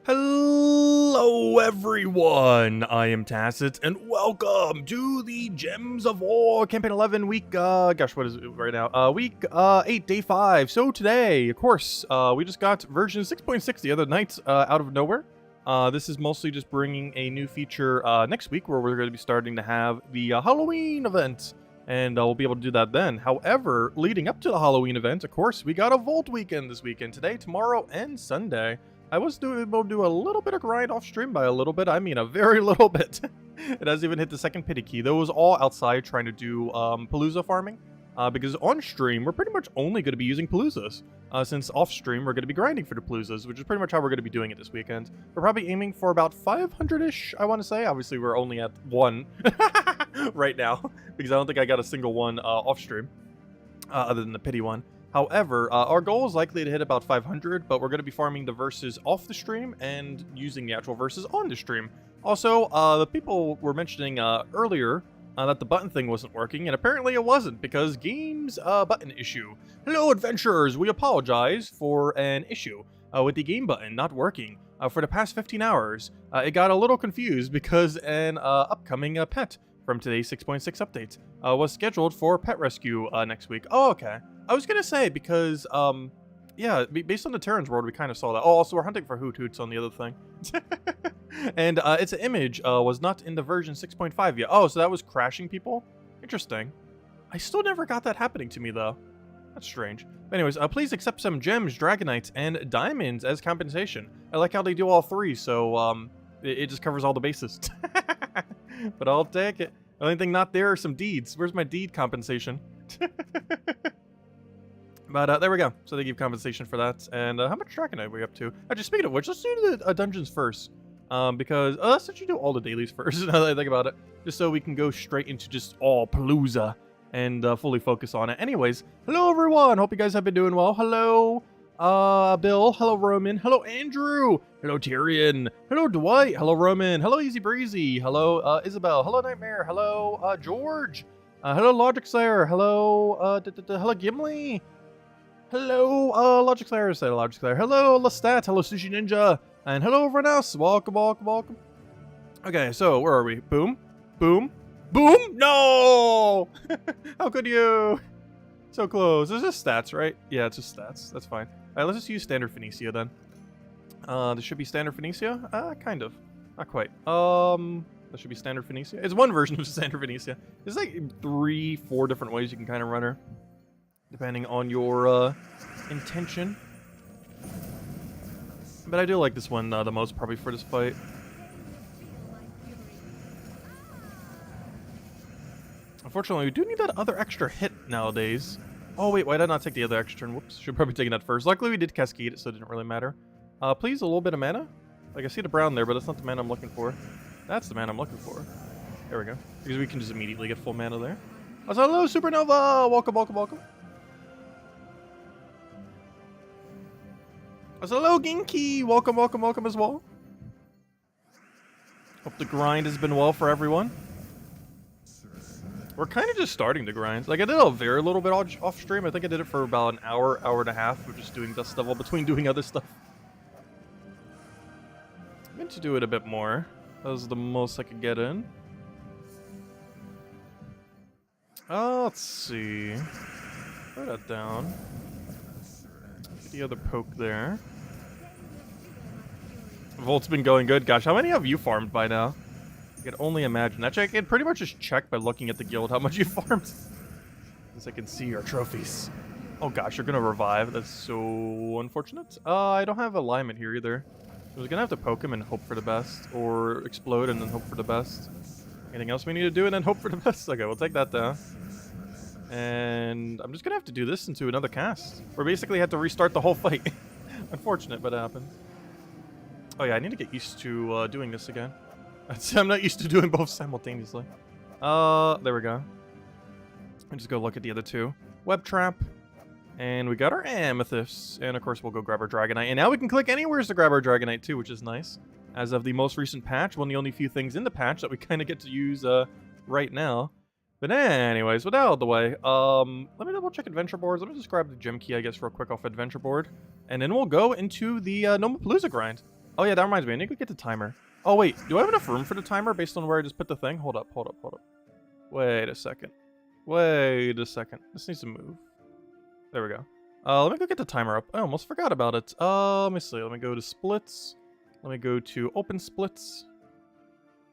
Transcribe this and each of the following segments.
Hello everyone, I am Tacit, and welcome to the Gems of War Campaign 11 week, gosh, what is it right now? Week 8, day 5. So today, of course, we just got version 6.6 the other night, out of nowhere. This is mostly just bringing a new feature, next week, where we're going to be starting to have the Halloween event. And we'll be able to do that then. However, leading up to the Halloween event, of course, we got a Vault weekend this weekend, today, tomorrow, and Sunday. I was able to do a little bit of grind off stream. By a little bit, I mean a very little bit. It hasn't even hit the second pity key. That was all outside trying to do Palooza farming. Because on stream, we're pretty much only going to be using Paloozas. Since off stream, we're going to be grinding for the Paloozas, which is pretty much how we're going to be doing it this weekend. We're probably aiming for about 500-ish, I want to say. Obviously, we're only at 1 right now, because I don't think I got a single one off stream, other than the pity one. However, our goal is likely to hit about 500, but we're going to be farming the verses off the stream and using the actual verses on the stream. Also, the people were mentioning earlier that the button thing wasn't working, and apparently it wasn't, because game's button issue. Hello, adventurers! We apologize for an issue with the game button not working for the past 15 hours. It got a little confused because an upcoming pet from today's 6.6 update was scheduled for pet rescue next week. Oh, okay. I was gonna say, because, yeah, based on the Terran's World, we kind of saw that. Oh, also, we're hunting for Hootoots on the other thing. And its image was not in the version 6.5 yet. Oh, so that was crashing people? Interesting. I still never got that happening to me, though. That's strange. But anyways, please accept some gems, dragonites, and diamonds as compensation. I like how they do all three, so, it just covers all the bases. But I'll take it. The only thing not there are some deeds. Where's my deed compensation? But there we go. So they give compensation for that. And how much dragonite are we up to? Actually, speaking of which, let's do the dungeons first. Because let's actually do all the dailies first, now that I think about it. Just so we can go straight into just all Palooza and fully focus on it. Anyways, hello everyone. Hope you guys have been doing well. Hello, Bill. Hello, Roman. Hello, Andrew. Hello, Tyrion. Hello, Dwight. Hello, Roman. Hello, Easy Breezy. Hello, Isabel. Hello, Nightmare. Hello, George. Hello, Logic Slayer. Hello, hello, Gimli. Hello, Logic Slayer. Say Logic Slayer. Hello, Lestat. Hello, Sushi Ninja. And hello, everyone else. Welcome, welcome, welcome. Okay, so where are we? Boom. Boom. Boom. No! How could you? So close. This is stats, right? Yeah, it's just stats. That's fine. All right, let's just use Standard Phoenicia then. This should be Standard Phoenicia? Kind of. Not quite. This should be Standard Phoenicia. It's one version of Standard Phoenicia. There's like 3-4 different ways you can kind of run her, depending on your intention. But I do like this one the most, probably, for this fight. Unfortunately, we do need that other extra hit nowadays. Oh, wait, why did I not take the other extra turn? Whoops, should probably take that first. Luckily, we did Cascade it, so it didn't really matter. Please, a little bit of mana. Like, I see the brown there, but that's not the mana I'm looking for. That's the mana I'm looking for. There we go. Because we can just immediately get full mana there. Oh, so hello, Supernova! Welcome, welcome, welcome. So hello, Ginky! Welcome, welcome, welcome as well. Hope the grind has been well for everyone. We're kind of just starting the grind. Like, I did a very little bit off stream. I think I did it for about an hour, hour and a half of just doing Dust Devil between doing other stuff. I meant to do it a bit more. That was the most I could get in. Let's see. Throw that down. Get the other poke there. Volt's been going good. Gosh, how many have you farmed by now? I can only imagine. Actually, I can pretty much just check by looking at the guild how much you farmed. Because I can see your trophies. Oh gosh, you're gonna revive. That's so unfortunate. I don't have alignment here either. I was gonna have to poke him and hope for the best. Or explode and then hope for the best. Anything else we need to do and then hope for the best? Okay, we'll take that down. And I'm just gonna have to do this into another cast. We basically had to restart the whole fight. Unfortunate, but it happens. Oh yeah, I need to get used to doing this again. I'm not used to doing both simultaneously. There we go. And just go look at the other two. Web Trap. And we got our Amethysts. And of course we'll go grab our Dragonite. And now we can click anywhere to grab our Dragonite too, which is nice. As of the most recent patch, one of the only few things in the patch that we kind of get to use right now. But anyways, with that out of the way, let me double check adventure boards. Let me just grab the gem key, I guess, real quick off adventure board. And then we'll go into the Gnome-a-Palooza grind. Oh yeah, that reminds me. I need to get the timer. Oh wait, do I have enough room for the timer based on where I just put the thing? Hold up. Wait a second. This needs to move. There we go. Let me go get the timer up. I almost forgot about it. Let me see. Let me go to splits. Let me go to open splits.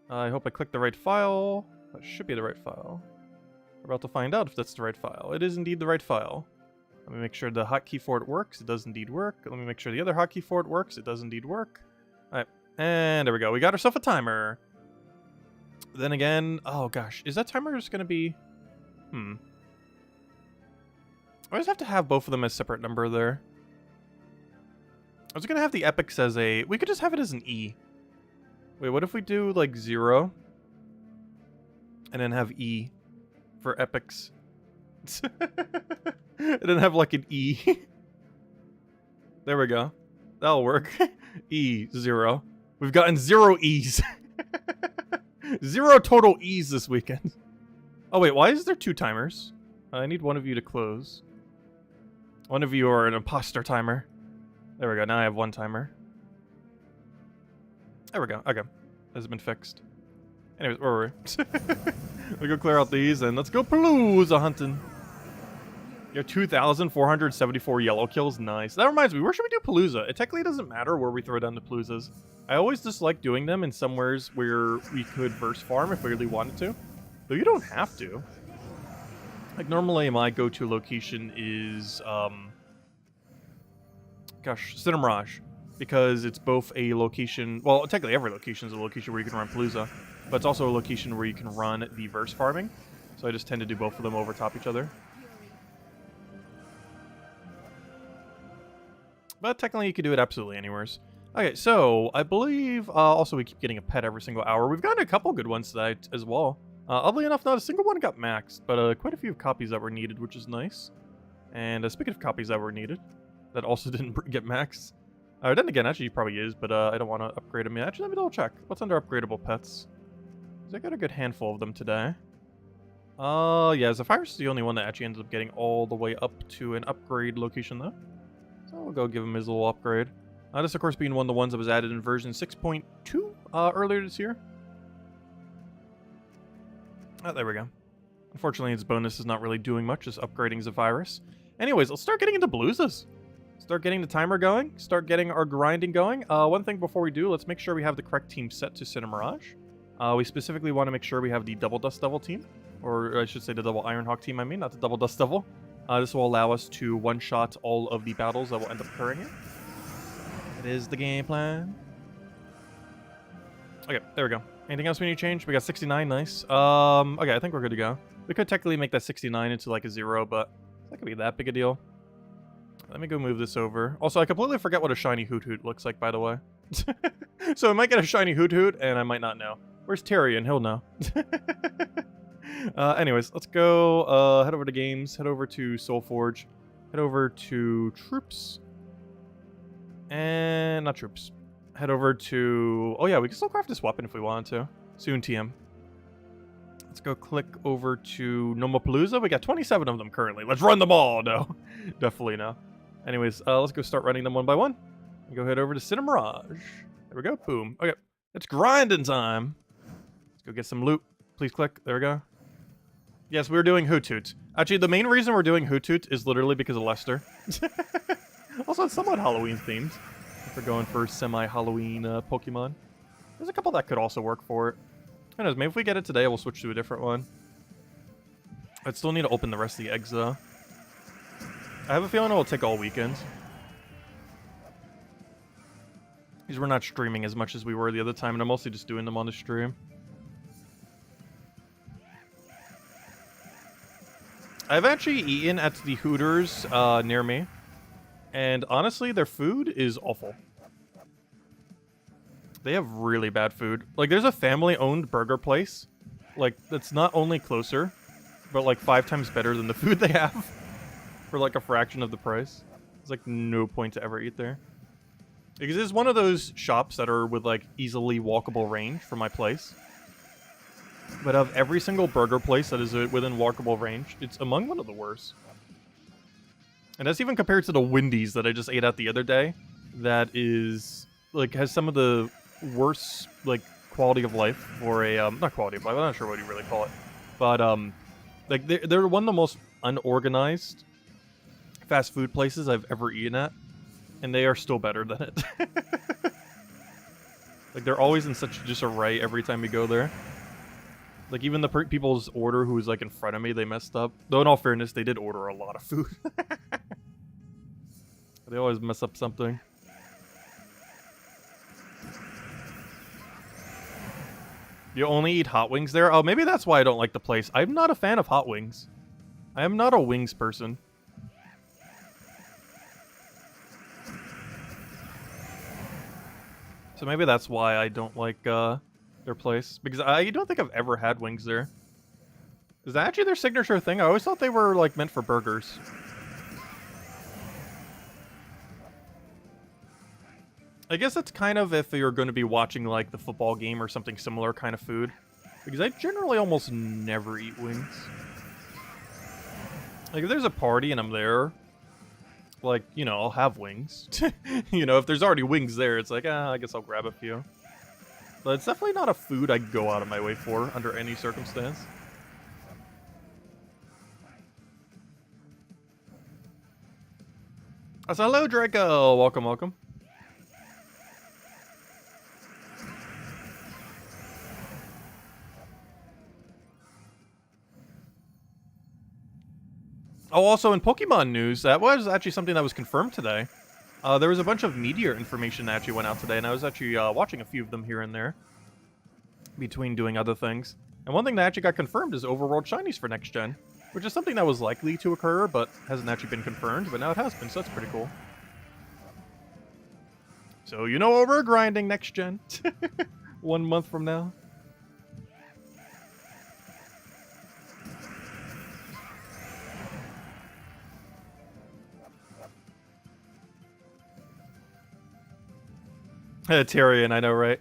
I hope I clicked the right file. That should be the right file. We're about to find out if that's the right file. It is indeed the right file. Let me make sure the hotkey for it works. It does indeed work. Let me make sure the other hotkey for it works. It does indeed work. Alright. And there we go. We got ourselves a timer. Then again, oh gosh. Is that timer just going to be... I just have to have both of them as separate number there. I was going to have the epics as a... We could just have it as an E. Wait, what if we do like 0? And then have E for epics. And then have like an E. There we go. That'll work. E, 0. We've gotten 0 E's. 0 total E's this weekend. Oh wait, why is there 2 timers? I need one of you to close. One of you are an imposter timer. There we go, now I have 1 timer. There we go, okay. This has been fixed. Anyways, where were we? Let's go clear out these and let's go Palooza hunting. You have 2,474 yellow kills, nice. That reminds me, where should we do Palooza? It technically doesn't matter where we throw down the Paloozas. I always just like doing them in somewheres where we could verse farm if we really wanted to. Though you don't have to. Like, normally my go-to location is, Cinemirage. Because it's both a location, well, technically every location is a location where you can run Palooza. But it's also a location where you can run the verse farming. So I just tend to do both of them over top each other. But technically you could do it absolutely anywheres. Okay, so I believe, also we keep getting a pet every single hour. We've gotten a couple good ones tonight as well. Oddly enough, not a single one got maxed, but quite a few copies that were needed, which is nice. And speaking of copies that were needed, that also didn't get maxed. Then again, actually he probably is, but I don't want to upgrade him yet. Actually, let me double check. What's under upgradable pets? Because I got a good handful of them today. Yeah, Zephyrus is the only one that actually ended up getting all the way up to an upgrade location, though. So we'll go give him his little upgrade. This, of course, being one of the ones that was added in version 6.2 earlier this year. Oh, there we go. Unfortunately, its bonus is not really doing much, just upgrading Zephyrus. Anyways, let's start getting into Paloozas. Start getting the timer going. Start getting our grinding going. One thing before we do, let's make sure we have the correct team set to Cinemirage. We specifically want to make sure we have the Double Dust Devil team. Or I should say the Double Ironhawk team, I mean, not the Double Dust Devil. This will allow us to one-shot all of the battles that will end up occurring here. It is the game plan. Okay, there we go. Anything else we need to change? We got 69, nice. Okay, I think we're good to go. We could technically make that 69 into like a 0, but it's not gonna be that big a deal. Let me go move this over. Also, I completely forget what a shiny Hoothoot looks like, by the way. So I might get a shiny Hoothoot, and I might not know. Where's Tyrion? He'll know. Anyways, let's go head over to games, head over to Soulforge, head over to troops. And not troops. Head over to... Oh yeah, we can still craft this weapon if we wanted to. Soon TM. Let's go click over to Nomapalooza. We got 27 of them currently. Let's run them all. No, definitely no. Anyways, let's go start running them one by one. Go head over to Cinemirage. There we go. Boom. Okay, it's grinding time. Let's go get some loot. Please click. There we go. Yes, we're doing Hoothoot. Actually, the main reason we're doing Hoothoot is literally because of Lester. Also, it's somewhat Halloween themed. If we're going for semi-Halloween Pokemon. There's a couple that could also work for it. Who knows, maybe if we get it today, we'll switch to a different one. I'd still need to open the rest of the eggs, though. I have a feeling it will take all weekend. Because we're not streaming as much as we were the other time, and I'm mostly just doing them on the stream. I've actually eaten at the Hooters near me. And honestly, their food is awful. They have really bad food. Like, there's a family-owned burger place. Like, that's not only closer, but like 5 times better than the food they have. For like a fraction of the price. There's like no point to ever eat there. Because it's one of those shops that are with like easily walkable range from my place. But of every single burger place that is within walkable range, it's among one of the worst. And that's even compared to the Wendy's that I just ate at the other day. That is like has some of the worst like quality of life for a not quality of life. I'm not sure what you really call it, but like they're one of the most unorganized fast food places I've ever eaten at, and they are still better than it. Like they're always in such disarray every time we go there. Like even the people's order who was like in front of me, they messed up. Though in all fairness, they did order a lot of food. They always mess up something. You only eat hot wings there? Oh, maybe that's why I don't like the place. I'm not a fan of hot wings. I am not a wings person. So maybe that's why I don't like their place. Because I don't think I've ever had wings there. Is that actually their signature thing? I always thought they were like meant for burgers. I guess that's kind of if you're going to be watching like the football game or something similar kind of food. Because I generally almost never eat wings. Like if there's a party and I'm there, like, you know, I'll have wings. You know, if there's already wings there, it's like, I guess I'll grab a few. But it's definitely not a food I'd go out of my way for under any circumstance. So hello, Draco. Welcome, welcome. Oh, also in Pokemon news, that was actually something that was confirmed today. There was a bunch of meteor information that actually went out today, and I was actually watching a few of them here and there between doing other things. And one thing that actually got confirmed is Overworld Shinies for next gen, which is something that was likely to occur, but hasn't actually been confirmed, but now it has been, so that's pretty cool. So you know what we're grinding next gen. 1 month from now. Tyrion, I know, right?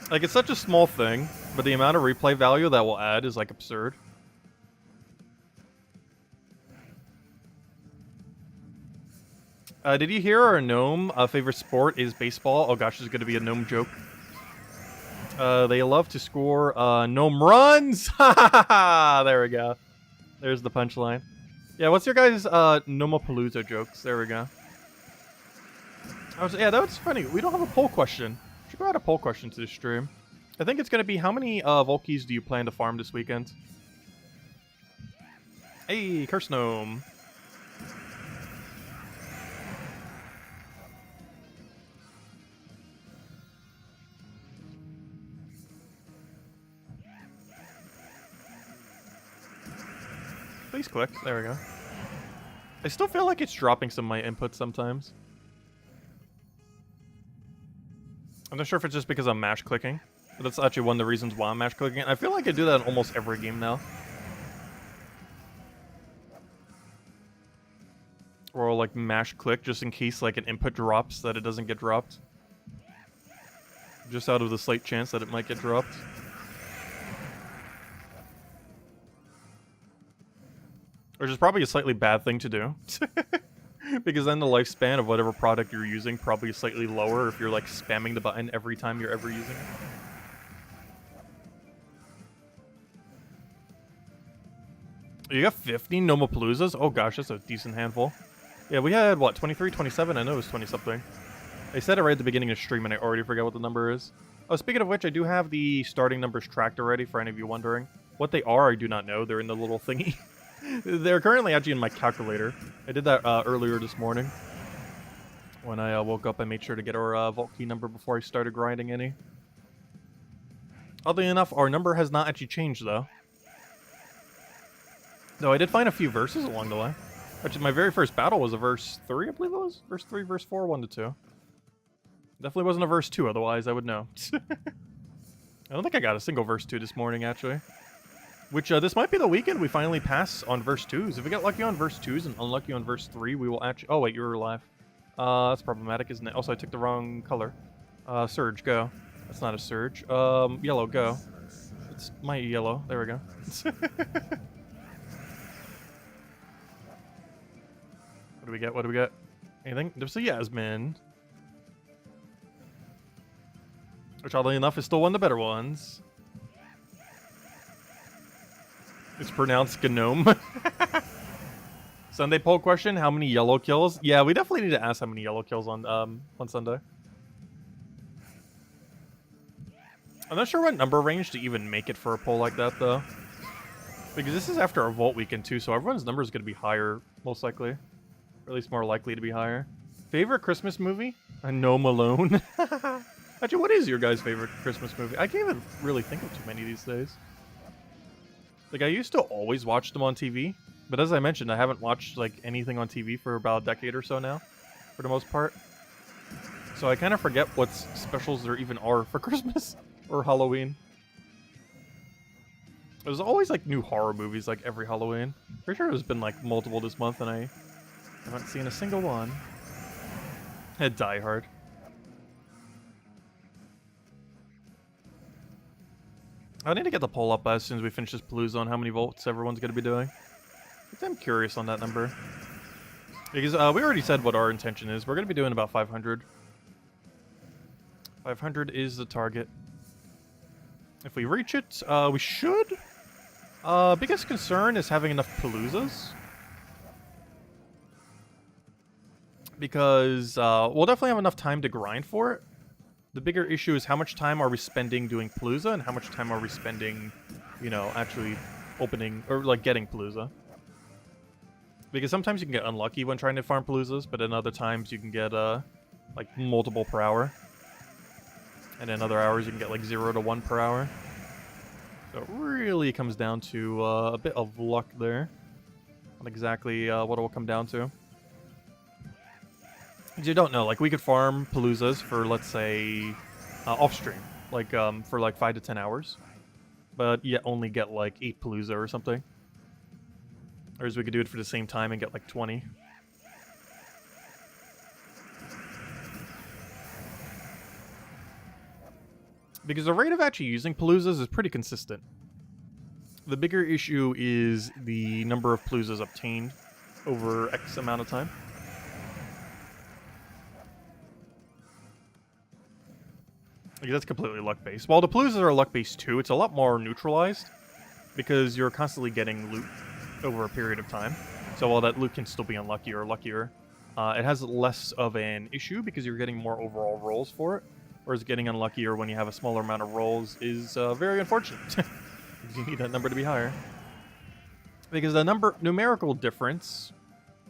Like, it's such a small thing, but the amount of replay value that will add is, like, absurd. Did you hear our gnome favorite sport is baseball? Oh gosh, there's going to be a gnome joke. They love to score gnome runs! There we go. There's the punchline. Yeah, what's your guys' Gnome-a-Palooza jokes? There we go. Yeah, that was funny. We don't have a poll question. Should go add a poll question to the stream. I think it's going to be, how many Volkies do you plan to farm this weekend? Hey, Curse Gnome. Please click. There we go. I still feel like it's dropping some of my inputs sometimes. I'm not sure if it's just because I'm mash clicking, but that's actually one of the reasons why I'm mash clicking. I feel like I do that in almost every game now. Or I'll, like, mash click just in case like an input drops that it doesn't get dropped. Just out of the slight chance that it might get dropped. Which is probably a slightly bad thing to do. Because then the lifespan of whatever product you're using probably is slightly lower if you're like spamming the button every time you're ever using it. You got 50 Nomapaloozas? Oh gosh, that's a decent handful. Yeah, we had, what, 23, 27? I know it was 20-something. I said it right at the beginning of stream and I already forgot what the number is. Oh, speaking of which, I do have the starting numbers tracked already for any of you wondering. What they are, I do not know. They're in the little thingy. They're currently actually in my calculator. I did that earlier this morning. When I woke up, I made sure to get our vault key number before I started grinding any. Oddly enough, our number has not actually changed, though. Though I did find a few verses along the way. Actually, my very first battle was a verse 3, I believe it was? Verse 3, verse 4, 1 to 2. Definitely wasn't a verse 2, otherwise I would know. I don't think I got a single verse 2 this morning, actually. Which, this might be the weekend we finally pass on verse 2s. If we get lucky on verse 2s and unlucky on verse 3, we will actually... Oh, wait, you were alive. That's problematic, isn't it? Also, I took the wrong color. Surge, go. That's not a surge. Yellow, go. It's my yellow. There we go. What do we get? What do we get? Anything? There's a Yasmin. Which, oddly enough, is still one of the better ones. It's pronounced Gnome. Sunday poll question, how many yellow kills? Yeah, we definitely need to ask how many yellow kills on Sunday. I'm not sure what number range to even make it for a poll like that, though. Because this is after our Vault weekend, too, so everyone's number is going to be higher, most likely. Or at least more likely to be higher. Favorite Christmas movie? A Gnome Alone. Actually, what is your guys' favorite Christmas movie? I can't even really think of too many these days. Like, I used to always watch them on TV. But as I mentioned, I haven't watched, like, anything on TV for about a decade or so now. For the most part. So I kind of forget what specials there even are for Christmas. Or Halloween. There's always, like, new horror movies, like, every Halloween. Pretty sure there's been, like, multiple this month, and I haven't seen a single one. Die Hard. I need to get the poll up as soon as we finish this Palooza on how many votes everyone's going to be doing. I'm curious on that number. Because we already said what our intention is. We're going to be doing about 500. 500 is the target. If we reach it, we should. Biggest concern is having enough Paloozas. Because we'll definitely have enough time to grind for it. The bigger issue is how much time are we spending doing Palooza and how much time are we spending, you know, actually opening, or like getting Palooza. Because sometimes you can get unlucky when trying to farm Paloozas, but then other times you can get, like, multiple per hour. And then other hours you can get, like, 0 to 1 per hour. So it really comes down to a bit of luck there. Not exactly what it will come down to. Because you don't know, like, we could farm Paloozas for, let's say, off-stream. Like, for, like, 5 to 10 hours. But yet only get, like, 8 Palooza or something. Whereas we could do it for the same time and get, like, 20. Because the rate of actually using Paloozas is pretty consistent. The bigger issue is the number of Paloozas obtained over X amount of time. Like, that's completely luck-based. While the Paloozas are luck-based too, it's a lot more neutralized. Because you're constantly getting loot over a period of time. So while that loot can still be unlucky or luckier, it has less of an issue because you're getting more overall rolls for it. Whereas getting unluckier when you have a smaller amount of rolls is very unfortunate. Because you need that number to be higher. Because the numerical difference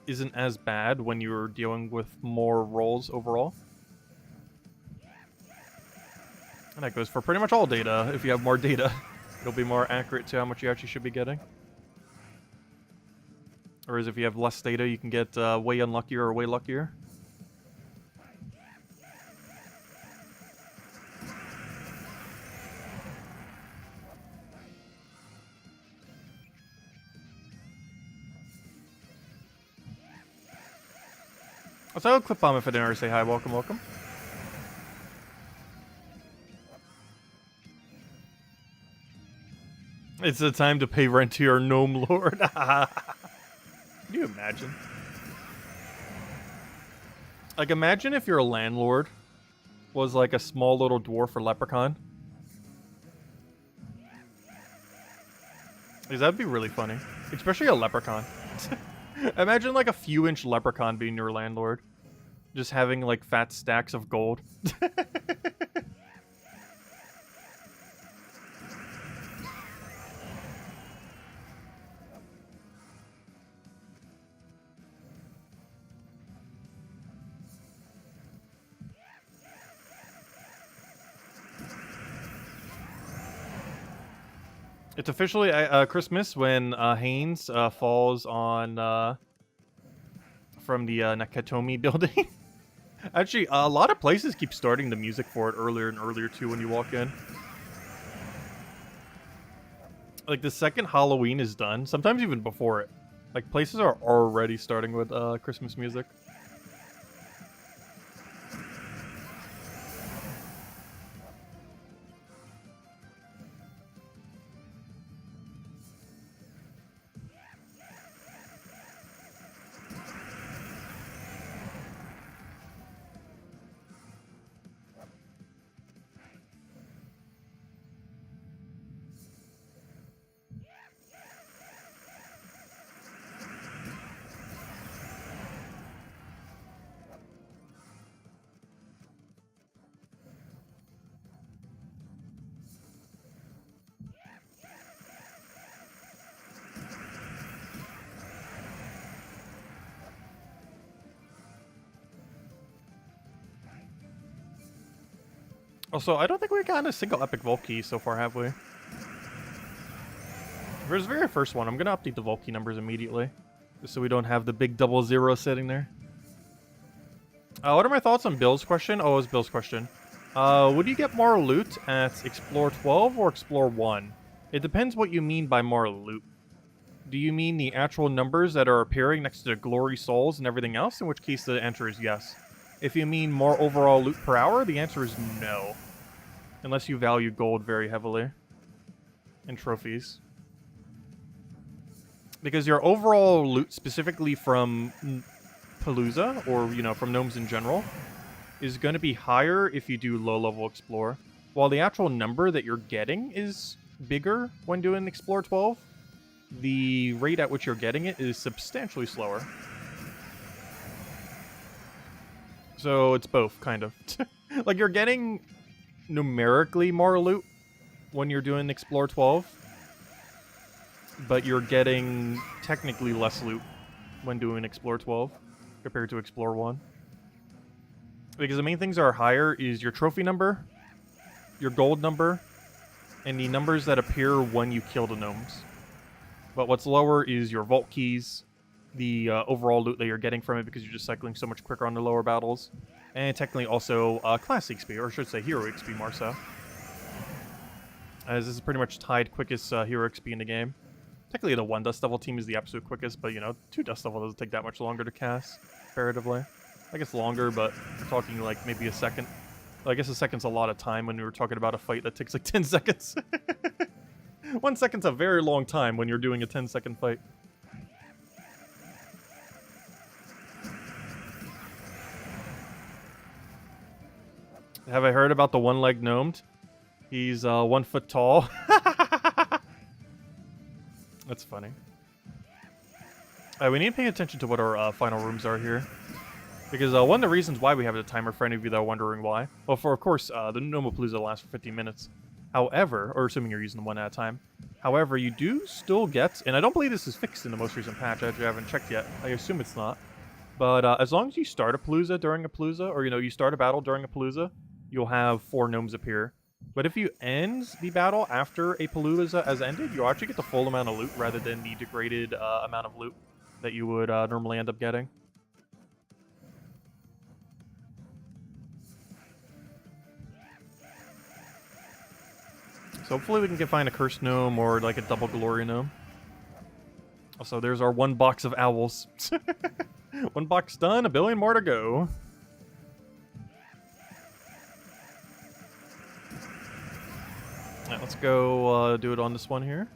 isn't as bad when you're dealing with more rolls overall. And that goes for pretty much all data. If you have more data, it'll be more accurate to how much you actually should be getting. Whereas if you have less data, you can get way unluckier or way luckier. So I'll clip bomb if I didn't already say hi. Welcome, welcome. It's the time to pay rent to your gnome lord. Can you imagine? Like, imagine if your landlord was like a small little dwarf or leprechaun. Because that'd be really funny. Especially a leprechaun. Imagine like a few-inch leprechaun being your landlord. Just having like fat stacks of gold. It's officially Christmas when Haynes falls on from the Nakatomi building. Actually, a lot of places keep starting the music for it earlier and earlier too when you walk in. Like the second Halloween is done, sometimes even before it. Like places are already starting with Christmas music. Also, I don't think we've gotten a single epic vault key so far, have we? For this very first one, I'm going to update the vault key numbers immediately, just so we don't have the big 00 sitting there. What are my thoughts on Bill's question? Oh, it was Bill's question. Would you get more loot at Explore 12 or Explore 1? It depends what you mean by more loot. Do you mean the actual numbers that are appearing next to the glory souls and everything else? In which case the answer is yes. If you mean more overall loot per hour, the answer is no. Unless you value gold very heavily. And trophies. Because your overall loot, specifically from Palooza, or, you know, from gnomes in general, is going to be higher if you do low-level Explore. While the actual number that you're getting is bigger when doing Explore 12, the rate at which you're getting it is substantially slower. So it's both, kind of. Like, you're getting numerically more loot when you're doing Explore 12, but you're getting technically less loot when doing Explore 12 compared to Explore 1. Because the main things that are higher is your trophy number, your gold number, and the numbers that appear when you kill the gnomes. But what's lower is your vault keys, the overall loot that you're getting from it because you're just cycling so much quicker on the lower battles, and technically also class XP, or I should say hero XP more so. As this is pretty much tied quickest hero XP in the game. Technically the 1 Dust Devil team is the absolute quickest, but you know, 2 Dust Devil doesn't take that much longer to cast, comparatively. I guess longer, but we're talking like maybe a second. Well, I guess a second's a lot of time when we were talking about a fight that takes like 10 seconds. 1 second's a very long time when you're doing a 10-second fight. Have I heard about the one-legged gnome? He's 1 foot tall. That's funny. We need to pay attention to what our final rooms are here. Because one of the reasons why we have the timer, for any of you that are wondering why, well, for of course, the Gnome-a-Palooza lasts for 15 minutes. However, or assuming you're using them one at a time. However, you do still get, and I don't believe this is fixed in the most recent patch, I actually haven't checked yet. I assume it's not. But as long as you start a Palooza during a Palooza, or, you know, you start a battle during a Palooza, you'll have 4 gnomes appear. But if you end the battle after a Palooza has ended, you'll actually get the full amount of loot rather than the degraded amount of loot that you would normally end up getting. So hopefully we can find a cursed gnome or like a double glory gnome. Also, there's our 1 box of owls. 1 box done, 1 billion more to go. Alright, let's go do it on this one here.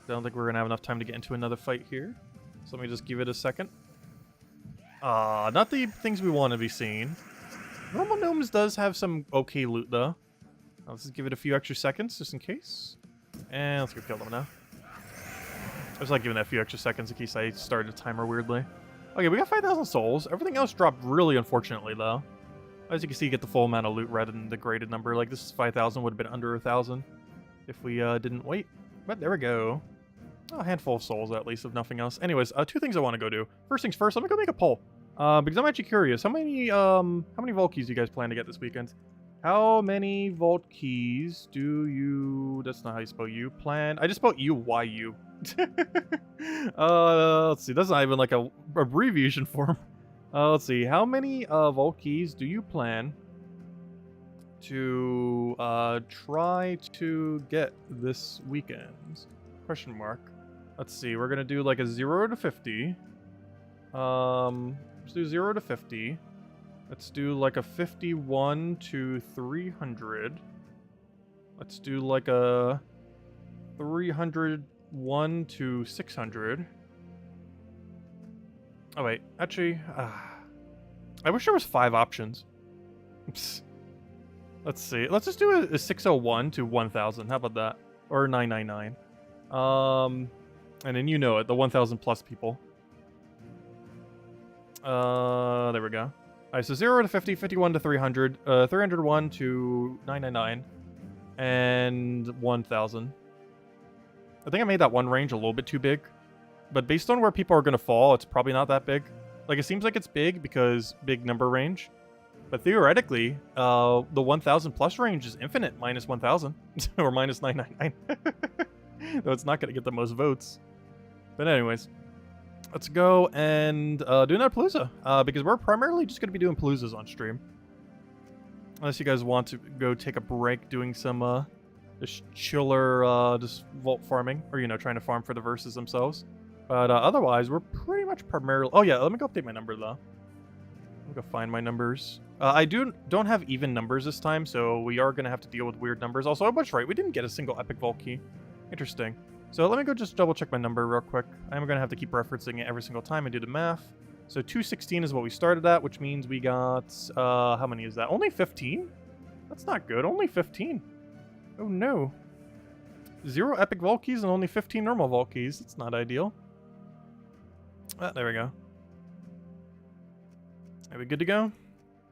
I don't think we're going to have enough time to get into another fight here. So let me just give it a second. Not the things we want to be seeing. Normal gnomes does have some okay loot though. Let's just give it a few extra seconds, just in case. And let's go kill them now. I was like giving that a few extra seconds in case I started a timer weirdly. Okay, we got 5,000 souls. Everything else dropped really unfortunately, though. As you can see, you get the full amount of loot rather than the graded number. Like, this is 5,000, would have been under 1,000 if we didn't wait. But there we go. Oh, a handful of souls, at least, if nothing else. Anyways, 2 things I want to go do. First things first, let me go make a poll. Because I'm actually curious. How many vault keys do you guys plan to get this weekend? How many vault keys do you... That's not how you spell you. Plan... I just spelled U-Y-U. Let's see. That's not even like a abbreviation form. Let's see. How many vault keys do you plan to try to get this weekend? Question mark. Let's see. We're going to do like a 0 to 50. Let's do 0 to 50. Let's do like a 51 to 300. Let's do like a 301 to 600. Oh wait, actually, I wish there was 5 options. Let's see. Let's just do a 601 to 1000. How about that? Or 999. And then you know it, the 1000 plus people. There we go. Alright, so 0 to 50, 51 to 300, 301 to 999, and 1000. I think I made that one range a little bit too big, but based on where people are going to fall, it's probably not that big. Like, it seems like it's big because big number range, But theoretically, the 1,000 plus range is infinite minus 1,000 or minus 999. Though it's not going to get the most votes. But anyways, let's go and do another Palooza because we're primarily just going to be doing Paloozas on stream. Unless you guys want to go take a break doing some just chiller just vault farming or, you know, trying to farm for the verses themselves. But otherwise, we're pretty much primarily... Oh yeah, let me go update my number though. Let me go find my numbers. I don't have even numbers this time, so we are going to have to deal with weird numbers. Also, I was right. We didn't get a single epic vault key. Interesting. So let me go just double check my number real quick. I'm going to have to keep referencing it every single time I do the math. So 216 is what we started at, which means we got... how many is that? Only 15? That's not good. Only 15. Oh no. 0 epic vault keys and only 15 normal vault keys. That's not ideal. There we go. Are we good to go?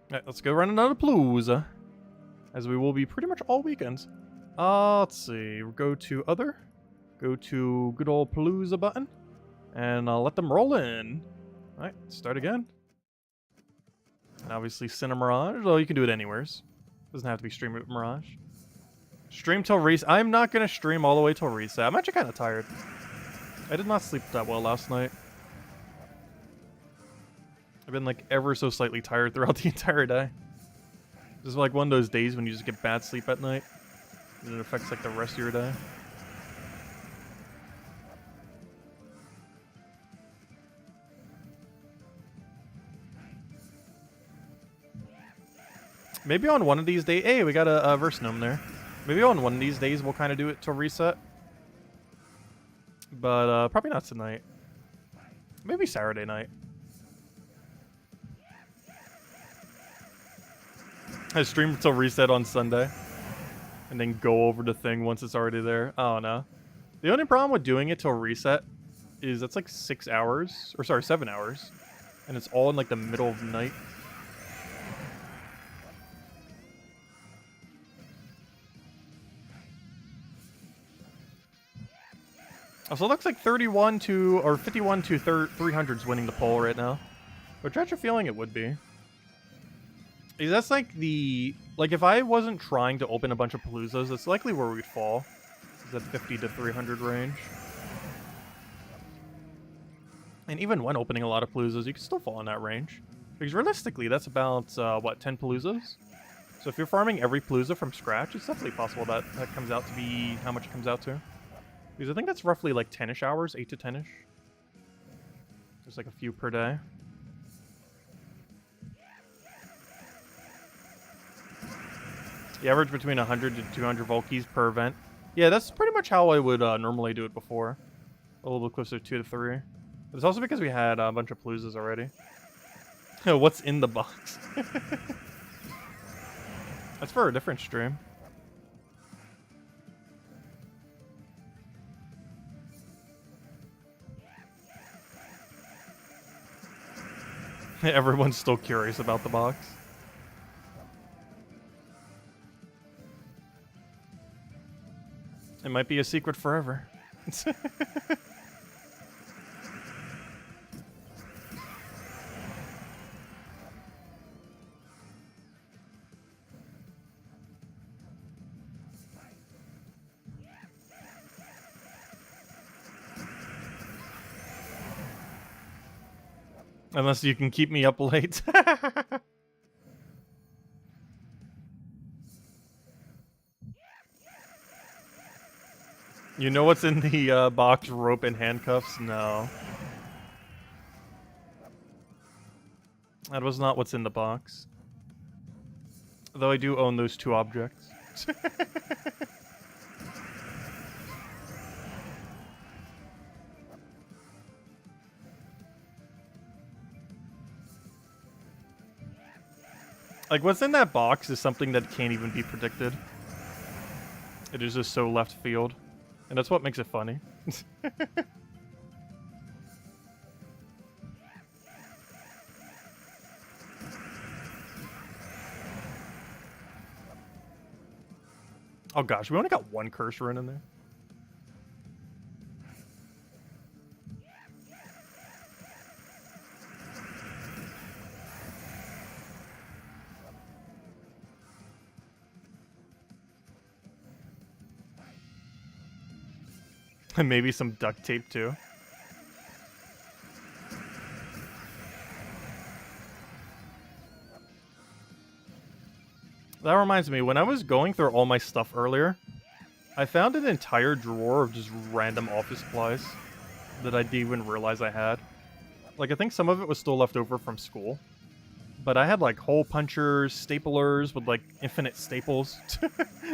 Alright, let's go run another Palooza. As we will be pretty much all weekends. Let's see. Go to other. Go to good old Palooza button. And let them roll in. Alright, start again. And obviously Cinemirage. Oh, you can do it anywheres. Doesn't have to be stream with Mirage. Stream till reset. I'm not going to stream all the way till reset. I'm actually kind of tired. I did not sleep that well last night. I've been like ever so slightly tired throughout the entire day. This is like one of those days when you just get bad sleep at night. And it affects like the rest of your day. Maybe on one of these days... Hey, we got a verse gnome there. Maybe on one of these days we'll kind of do it till reset. But probably not tonight. Maybe Saturday night. I stream till reset on Sunday. And then go over the thing once it's already there. Oh no. The only problem with doing it till reset is that's like 6 hours. Or sorry, 7 hours. And it's all in like the middle of the night. So it looks like 31 to, or 51 to 300 is winning the poll right now. Which I have a feeling it would be. That's like the, like if I wasn't trying to open a bunch of Paloozas, that's likely where we'd fall. Is that 50 to 300 range. And even when opening a lot of Paloozas, you can still fall in that range. Because realistically, that's about, what, 10 Paloozas? So if you're farming every Palooza from scratch, it's definitely possible that that comes out to be how much it comes out to. Because I think that's roughly like 10-ish hours, 8 to 10-ish. There's like a few per day. The average between 100 to 200 vault keys per event. Yeah, that's pretty much how I would normally do it before. A little bit closer to 2 to 3. But it's also because we had a bunch of Paloozas already. What's in the box? That's for a different stream. Everyone's still curious about the box. It might be a secret forever. Unless you can keep me up late. You know what's in the box? Rope and handcuffs? No. That was not what's in the box. Though I do own those 2 objects. Like, what's in that box is something that can't even be predicted. It is just so left field. And that's what makes it funny. Oh gosh, we only got 1 curse rune in there. And maybe some duct tape too. That reminds me, when I was going through all my stuff earlier, I found an entire drawer of just random office supplies that I didn't even realize I had. Like, I think some of it was still left over from school. But I had, like, hole punchers, staplers with, like, infinite staples.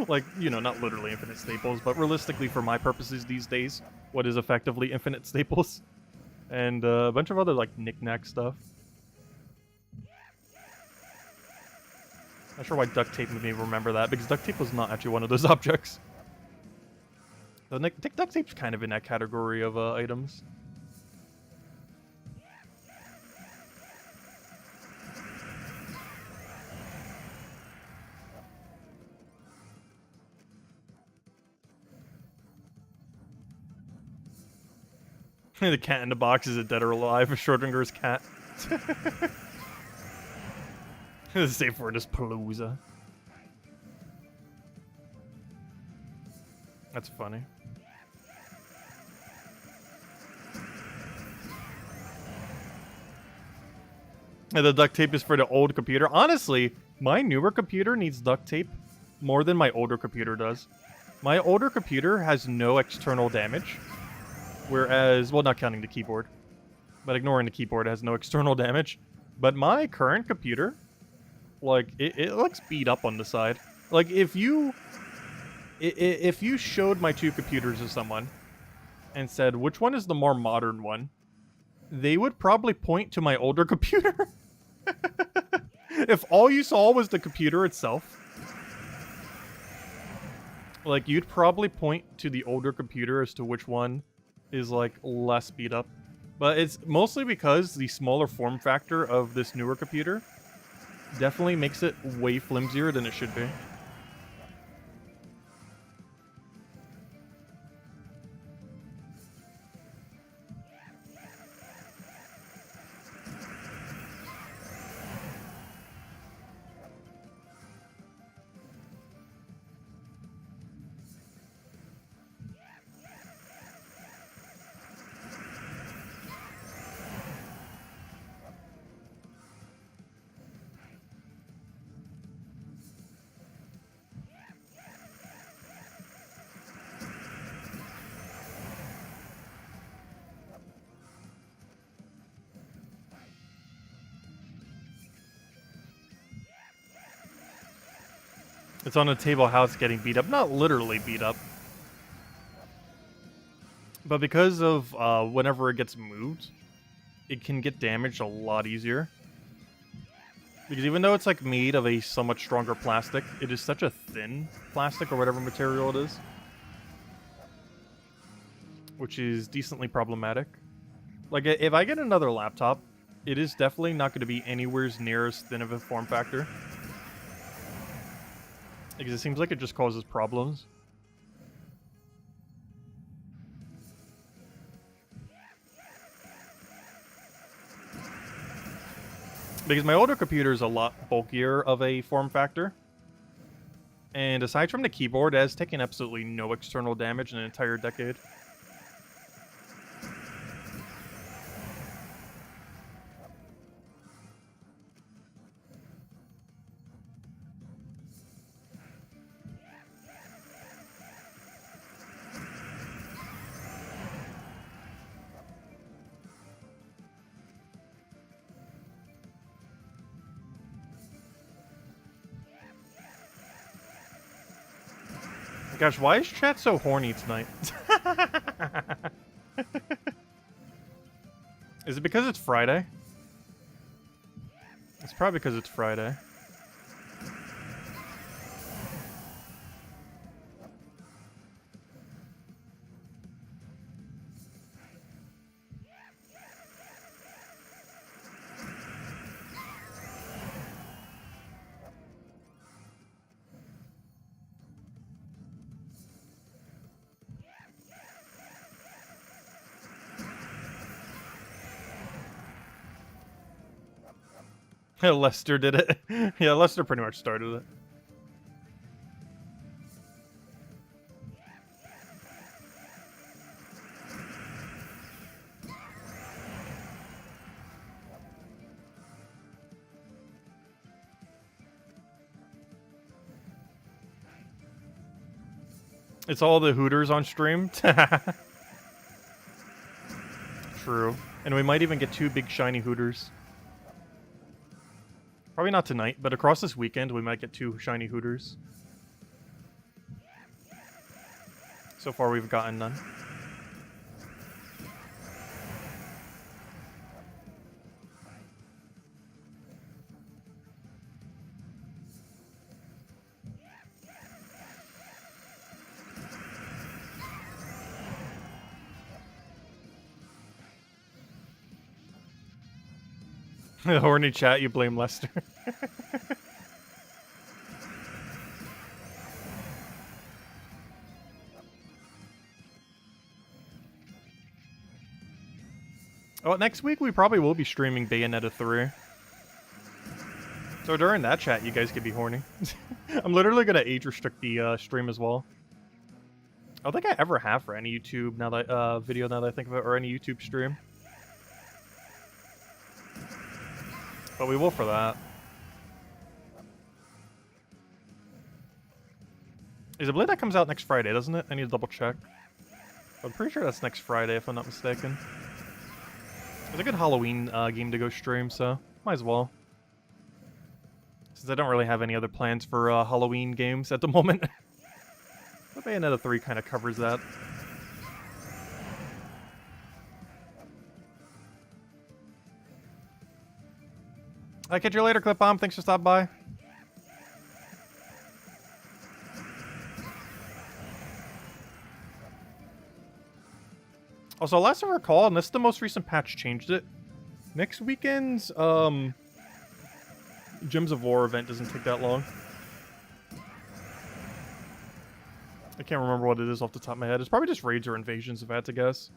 Like, you know, not literally infinite staples, but realistically for my purposes these days, what is effectively infinite staples. And a bunch of other, like, knick-knack stuff. Not sure why duct tape made me remember that, because duct tape was not actually one of those objects. So duct tape's kind of in that category of items. The cat in the box is a dead or alive, Schrodinger's cat. The safe word is Palooza. That's funny. And the duct tape is for the old computer. Honestly, my newer computer needs duct tape more than my older computer does. My older computer has no external damage. Whereas, well, not counting the keyboard, but ignoring the keyboard, it has no external damage. But my current computer, like, it looks beat up on the side. Like, if you showed my two computers to someone and said, which one is the more modern one, they would probably point to my older computer. If all you saw was the computer itself, like, you'd probably point to the older computer as to which one is, like, less beat up. But it's mostly because the smaller form factor of this newer computer definitely makes it way flimsier than it should be. It's on a table how it's getting beat up. Not literally beat up. But because of whenever it gets moved, it can get damaged a lot easier. Because even though it's, like, made of a somewhat stronger plastic, it is such a thin plastic or whatever material it is. Which is decently problematic. Like, if I get another laptop, it is definitely not going to be anywhere near as thin of a form factor. Because it seems like it just causes problems. Because my older computer is a lot bulkier of a form factor. And aside from the keyboard, it has taken absolutely no external damage in an entire decade. Gosh, why is chat so horny tonight? Is it because it's Friday? It's probably because it's Friday. Lester did it. Yeah, Lester pretty much started it. It's all the Hooters on stream. True. And we might even get 2 big shiny Hooters. Probably not tonight, but across this weekend we might get 2 shiny Hooters. So far we've gotten none. The horny chat, you blame Lester. Oh, next week we probably will be streaming Bayonetta 3. So during that chat, you guys could be horny. I'm literally gonna age restrict the stream as well. I don't think I ever have for any YouTube now that video now that I think of it, or any YouTube stream. But we will for that. Is it Blade that comes out next Friday, doesn't it? I need to double check. I'm pretty sure that's next Friday, if I'm not mistaken. It's a good Halloween game to go stream, so might as well. Since I don't really have any other plans for Halloween games at the moment. But Bayonetta 3 kind of covers that. I'll catch you later, Clip Bomb. Thanks for stopping by. Also, last I recall, unless the most recent patch changed it, next weekend's Gems of War event doesn't take that long. I can't remember what it is off the top of my head. It's probably just raids or invasions, if I had to guess.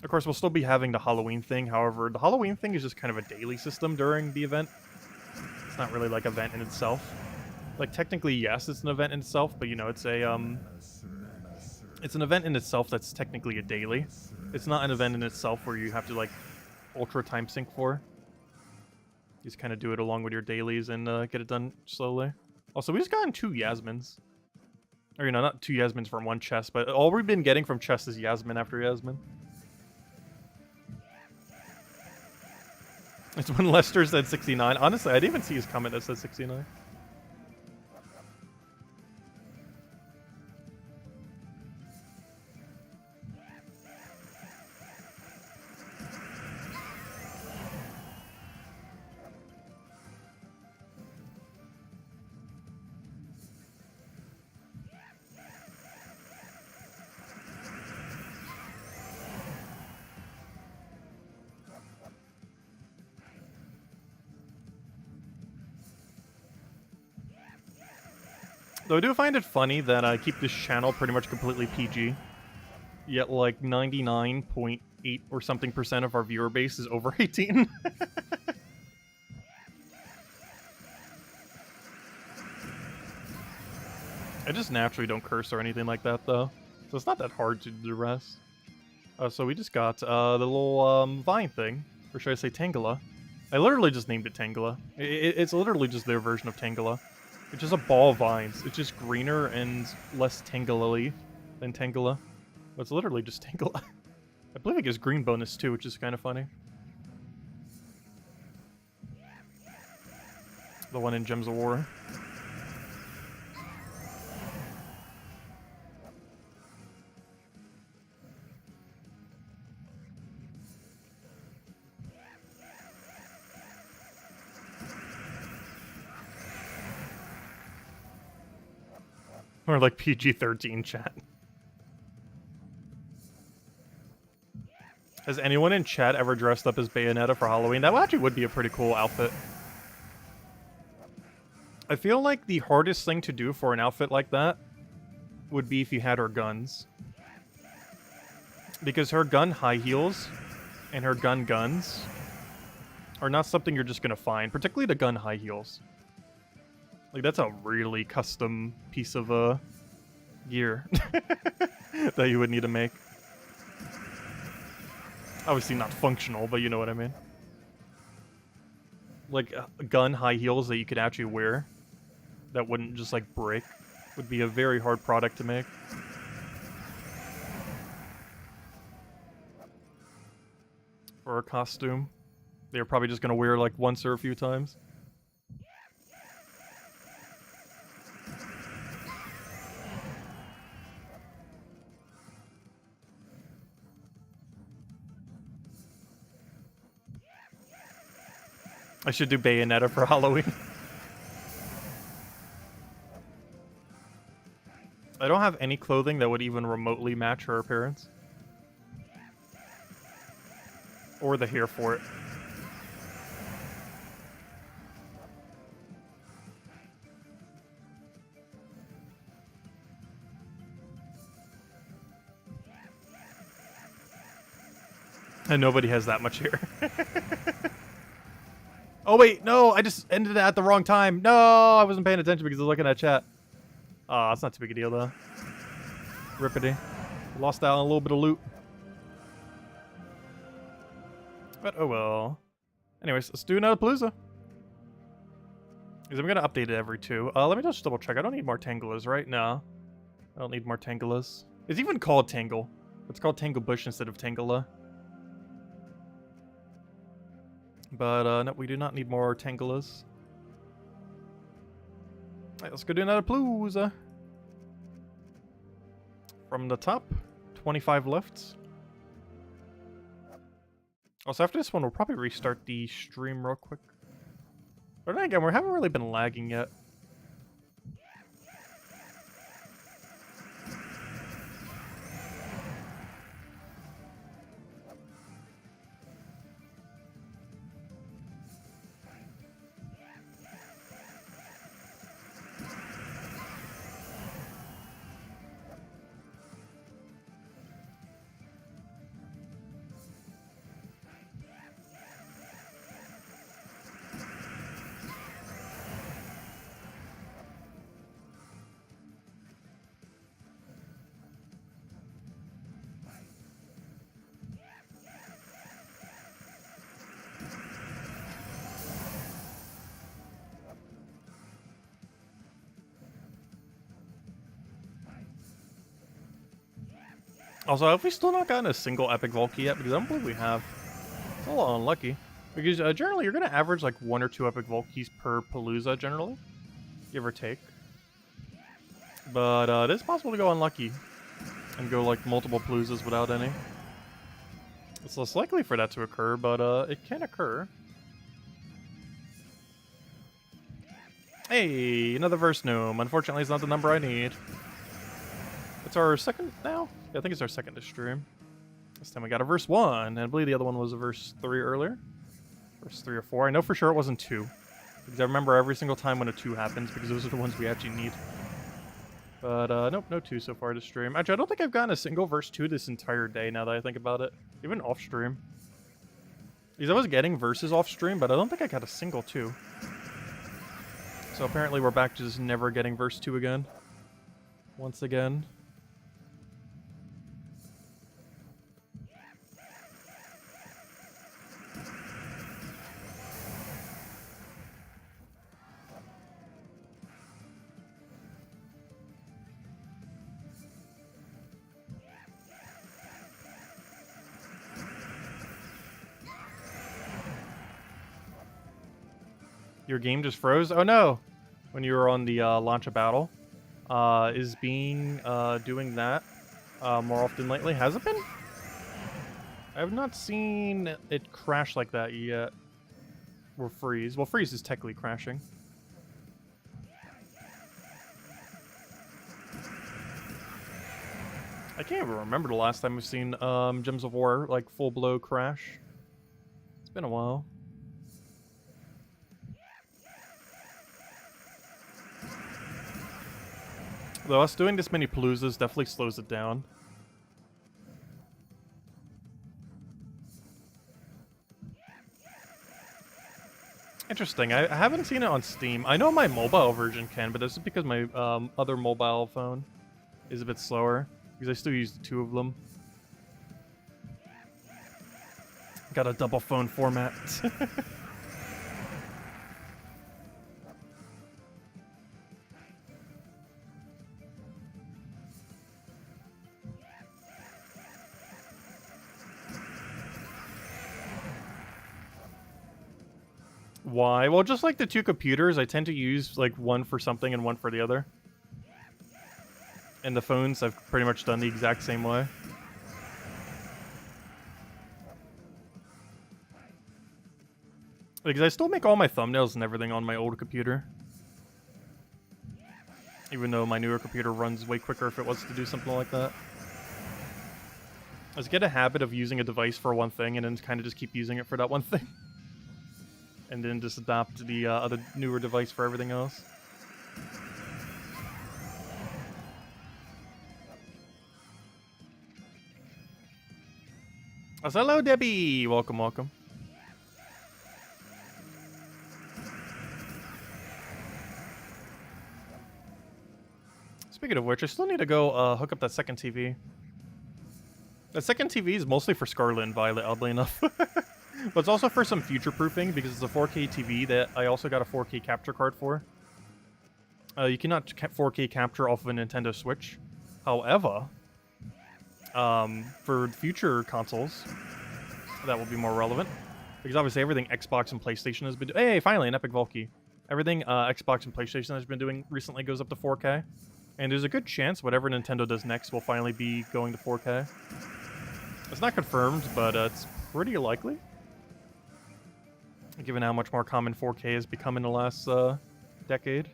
Of course, we'll still be having the Halloween thing. However, the Halloween thing is just kind of a daily system during the event. It's not really like an event in itself. Like, technically, yes, it's an event in itself, but, you know, it's a, it's an event in itself that's technically a daily. It's not an event in itself where you have to, like, ultra time sync for. You just kind of do it along with your dailies and get it done slowly. Also, we just gotten 2 Yasmins. Or, you know, not 2 Yasmins from 1 chest, but all we've been getting from chest is Yasmin after Yasmin. It's when Lester said 69. Honestly, I didn't even see his comment that said 69. Though I do find it funny that I keep this channel pretty much completely PG. Yet like 99.8 or something % of our viewer base is over 18. I just naturally don't curse or anything like that though. So it's not that hard to do the rest. So we just got the little vine thing. Or should I say Tangela? I literally just named it Tangela. It's literally just their version of Tangela. It's just a ball of vines. It's just greener and less tangly than Tangela. But it's literally just Tangela. I believe it gives green bonus too, which is kind of funny. The one in Gems of War. Or like PG-13 chat. Has anyone in chat ever dressed up as Bayonetta for Halloween? That actually would be a pretty cool outfit. I feel like the hardest thing to do for an outfit like that would be if you had her guns. Because her gun high heels and her gun guns are not something you're just gonna find, particularly the gun high heels. Like, that's a really custom piece of gear that you would need to make. Obviously not functional, but you know what I mean. Like, gun high heels that you could actually wear that wouldn't just, like, break. would be a very hard product to make. For a costume. They're probably just gonna wear like once or a few times. I should do Bayonetta for Halloween. I don't have any clothing that would even remotely match her appearance. Or the hair for it. And nobody has that much hair. Oh wait, no, I just ended it at the wrong time. No, I wasn't paying attention because I was looking at chat. Oh, it's not too big a deal though. Rippity. Lost out on a little bit of loot. But oh well. Anyways, let's do Gnome-a-Palooza. Because I'm gonna update it every 2. Let me just double check. I don't need more Tangulas, right? No. I don't need more Tangulas. It's even called Tangle. It's called Tangle Bush instead of Tangela. But no, we do not need more Tangulas. Alright, let's go do Gnome-a-Palooza. From the top, 25 left. Also, after this one, we'll probably restart the stream real quick. But then again, we haven't really been lagging yet. Also, have we still not gotten a single epic Volkey yet? Because I don't believe we have. It's a little unlucky. Because generally, you're going to average like 1 or 2 epic Volkeys per Palooza, generally. Give or take. But it is possible to go unlucky. And go like multiple Paloozas without any. It's less likely for that to occur, but it can occur. Hey, another verse gnome. Unfortunately, it's not the number I need. It's our second now? Yeah, I think it's our second to stream. This time we got a verse 1, and I believe the other one was a verse 3 earlier. Verse 3 or 4. I know for sure it wasn't 2. Because I remember every single time when a 2 happens, because those are the ones we actually need. But, nope, no 2 so far to stream. Actually, I don't think I've gotten a single verse 2 this entire day, now that I think about it. Even off-stream. Because I was getting verses off-stream, but I don't think I got a single 2. So apparently we're back to just never getting verse 2 again. Once again. Your game just froze? Oh no! When you were on the launch a battle. Is being doing that more often lately? Has it been? I have not seen it crash like that yet. Or freeze. Well, freeze is technically crashing. I can't even remember the last time we've seen Gems of War like full blow crash. It's been a while. Though us doing this many Paloozas definitely slows it down. Interesting. I haven't seen it on Steam. I know my mobile version can, but this is because my other mobile phone is a bit slower. Because I still use the 2 of them. Got a double phone format. Why? Well, just like the two computers, I tend to use like one for something and one for the other. And the phones, I've pretty much done the exact same way. Because I still make all my thumbnails and everything on my old computer. Even though my newer computer runs way quicker if it was to do something like that. I just get a habit of using a device for one thing and then kind of just keep using it for that one thing. And then just adopt the other newer device for everything else. Oh, hello, Debbie! Welcome, welcome. Speaking of which, I still need to go hook up that second TV. The second TV is mostly for Scarlet and Violet, oddly enough. But it's also for some future-proofing, because it's a 4K TV that I also got a 4K capture card for. You cannot 4K capture off of a Nintendo Switch. However, for future consoles, that will be more relevant. Because obviously everything Xbox and PlayStation has been doing... Hey, finally, an Epic Volkey. Everything Xbox and PlayStation has been doing recently goes up to 4K. And there's a good chance whatever Nintendo does next will finally be going to 4K. It's not confirmed, but it's pretty likely. Given how much more common 4K has become in the last decade.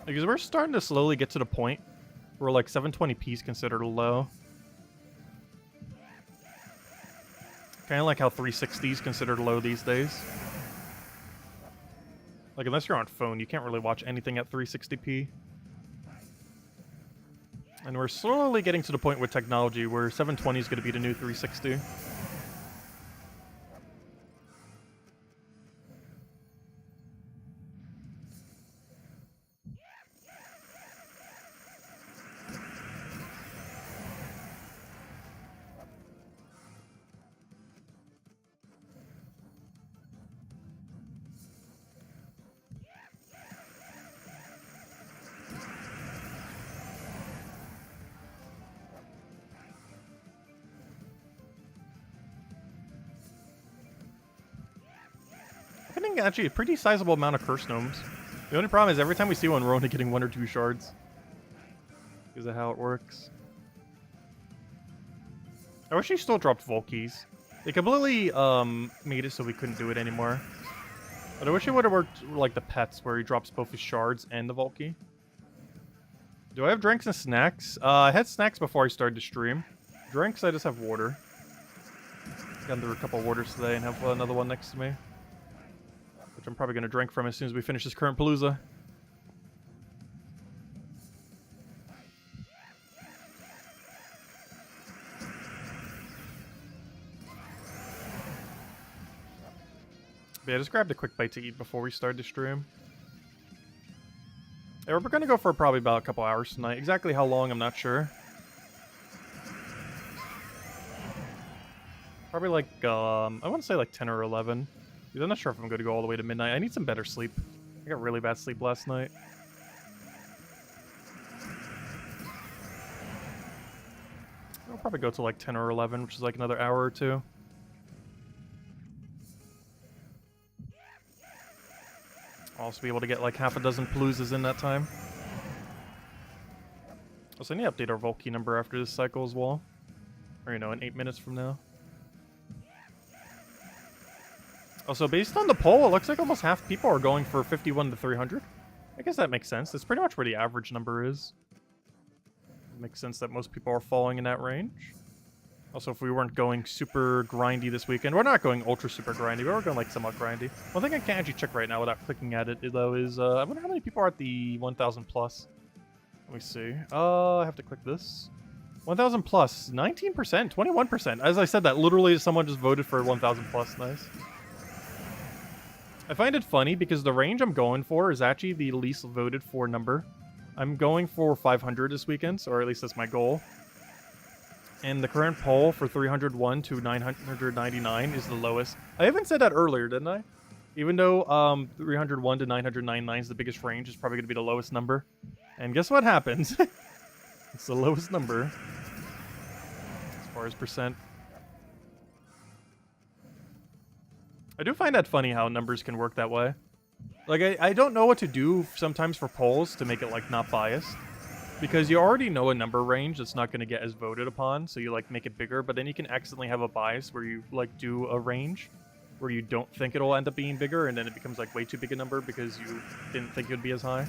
Because we're starting to slowly get to the point where like 720p is considered low. Kind of like how 360 is considered low these days. Like, unless you're on phone, you can't really watch anything at 360p. And we're slowly getting to the point with technology where 720 is going to be the new 360. Getting actually a pretty sizable amount of curse gnomes. The only problem is every time we see one, we're only getting 1 or 2 shards. Because of how it works. I wish he still dropped Volkies. They completely made it so we couldn't do it anymore. But I wish it would have worked like the pets, where he drops both his shards and the Volky. Do I have drinks and snacks? I had snacks before I started to stream. Drinks, I just have water. Got through a couple of waters today and have another one next to me. Which I'm probably going to drink from as soon as we finish this current Palooza. But yeah, I just grabbed a quick bite to eat before we started the stream. Yeah, we're going to go for probably about a couple hours tonight. Exactly how long, I'm not sure. Probably like, I want to say like 10 or 11. Because I'm not sure if I'm going to go all the way to midnight. I need some better sleep. I got really bad sleep last night. I'll probably go to like 10 or 11, which is like another hour or two. I'll also be able to get like half a dozen Paloozas in that time. Also, I need to update our Volkey number after this cycle as well. Or, you know, in 8 minutes from now. Also, based on the poll, it looks like almost half people are going for 51 to 300. I guess that makes sense. That's pretty much where the average number is. It makes sense that most people are falling in that range. Also, if we weren't going super grindy this weekend, we're not going ultra super grindy, but we're going like somewhat grindy. One thing I can't actually check right now without clicking at it, though, is I wonder how many people are at the 1,000 plus. Let me see. I have to click this. 1,000 plus, 19%, 21%. As I said, that literally someone just voted for 1,000 plus. Nice. I find it funny because the range I'm going for is actually the least voted for number. I'm going for 500 this weekend, or at least that's my goal. And the current poll for 301 to 999 is the lowest. I even said that earlier, didn't I? Even though 301 to 999 is the biggest range, it's probably going to be the lowest number. And guess what happens? It's the lowest number. As far as percent. I do find that funny how numbers can work that way. Like, I don't know what to do sometimes for polls to make it, like, not biased. Because you already know a number range that's not going to get as voted upon, so you, like, make it bigger, but then you can accidentally have a bias where you, like, do a range where you don't think it'll end up being bigger, and then it becomes, like, way too big a number because you didn't think it would be as high.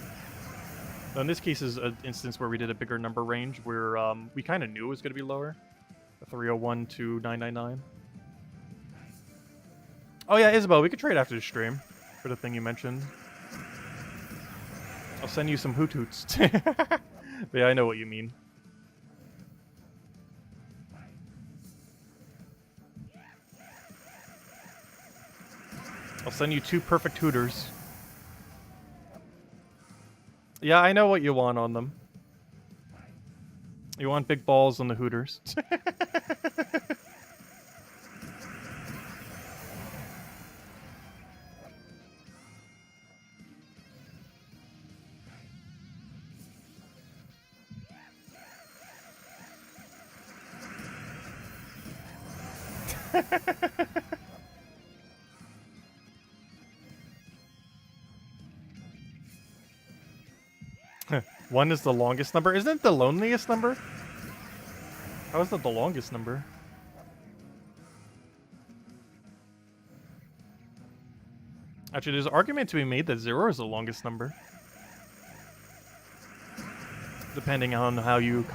Now, in this case is an instance where we did a bigger number range where we kind of knew it was going to be lower. 301 to 999. Oh yeah, Isabel, we could trade after the stream for the thing you mentioned. I'll send you some Hootoots. But yeah, I know what you mean. I'll send you 2 perfect Hooters. Yeah, I know what you want on them. You want big balls on the Hooters. One is the longest number. Isn't it the loneliest number? How is that the longest number? Actually, there's an argument to be made that 0 is the longest number. Depending on how you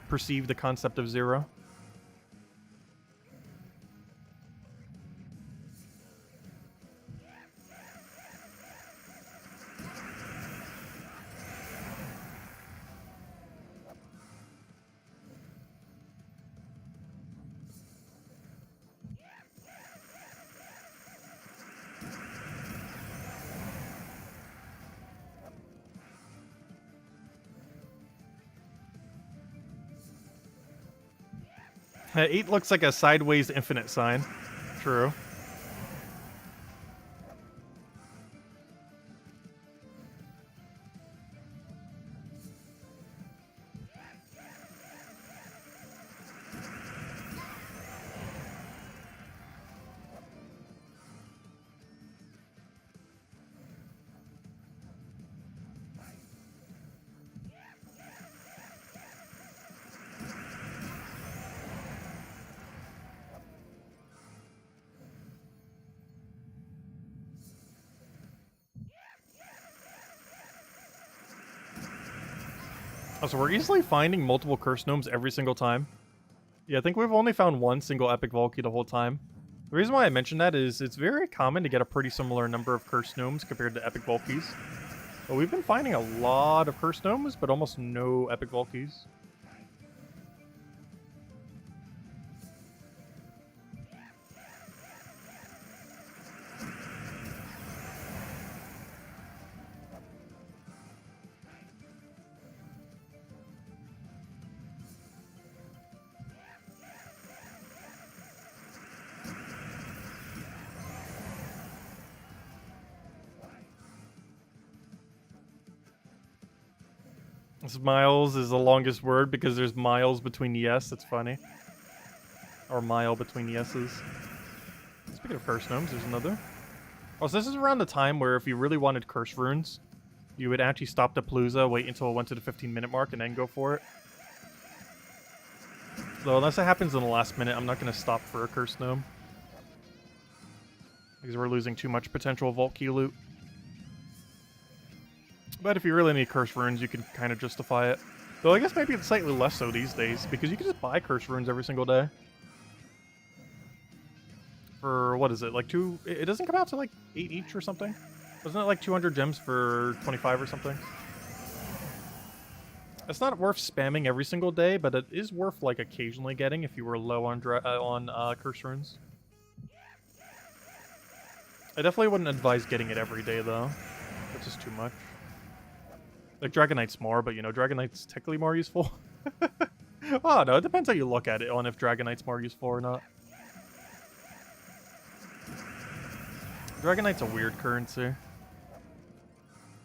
perceive the concept of 0. Eight looks like a sideways infinite sign. True. Oh, so we're easily finding multiple curse gnomes every single time. Yeah, I think we've only found one single epic Valky the whole time. The reason why I mention that is it's very common to get a pretty similar number of curse gnomes compared to epic Valkies. But we've been finding a lot of curse gnomes, but almost no epic Valkies. Miles is the longest word because there's miles between the S. That's funny. Or mile between the S's. Speaking of curse gnomes, there's another. Oh, so this is around the time where if you really wanted curse runes, you would actually stop the Palooza, wait until it went to the 15-minute mark, and then go for it. So unless it happens in the last minute, I'm not going to stop for a curse gnome. Because we're losing too much potential vault key loot. But if you really need curse runes, you can kind of justify it. Though I guess maybe it's slightly less so these days, because you can just buy curse runes every single day. For, what is it, like 2... It doesn't come out to like 8 each or something? Wasn't it like 200 gems for 25 or something? It's not worth spamming every single day, but it is worth like occasionally getting if you were low on curse runes. I definitely wouldn't advise getting it every day though. That's just too much. Like, Dragonite's more, but, you know, Dragonite's technically more useful. Oh, no, it depends how you look at it on if Dragonite's more useful or not. Dragonite's a weird currency.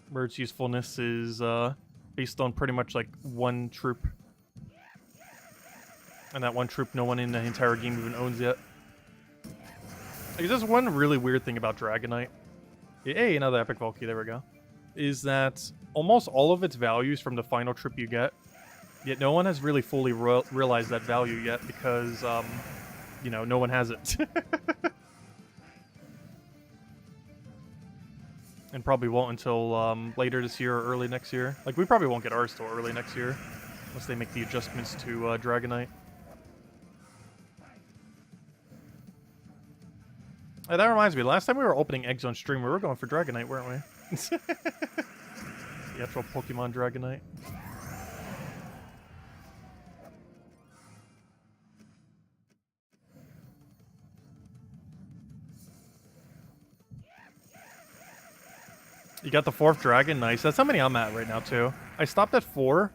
Where its usefulness is based on pretty much, like, one troop. And that one troop no one in the entire game even owns yet. Like, there's one really weird thing about Dragonite. Hey, another epic Valky, there we go. Is that almost all of its values from the final trip you get, yet no one has really fully realized that value yet because, you know, no one has it. And probably won't until later this year or early next year. Like, we probably won't get ours till early next year. Unless they make the adjustments to Dragonite. That reminds me, last time we were opening eggs on stream, we were going for Dragonite, weren't we? The actual Pokemon Dragonite. You got the 4th dragon, nice. That's how many I'm at right now, too. I stopped at 4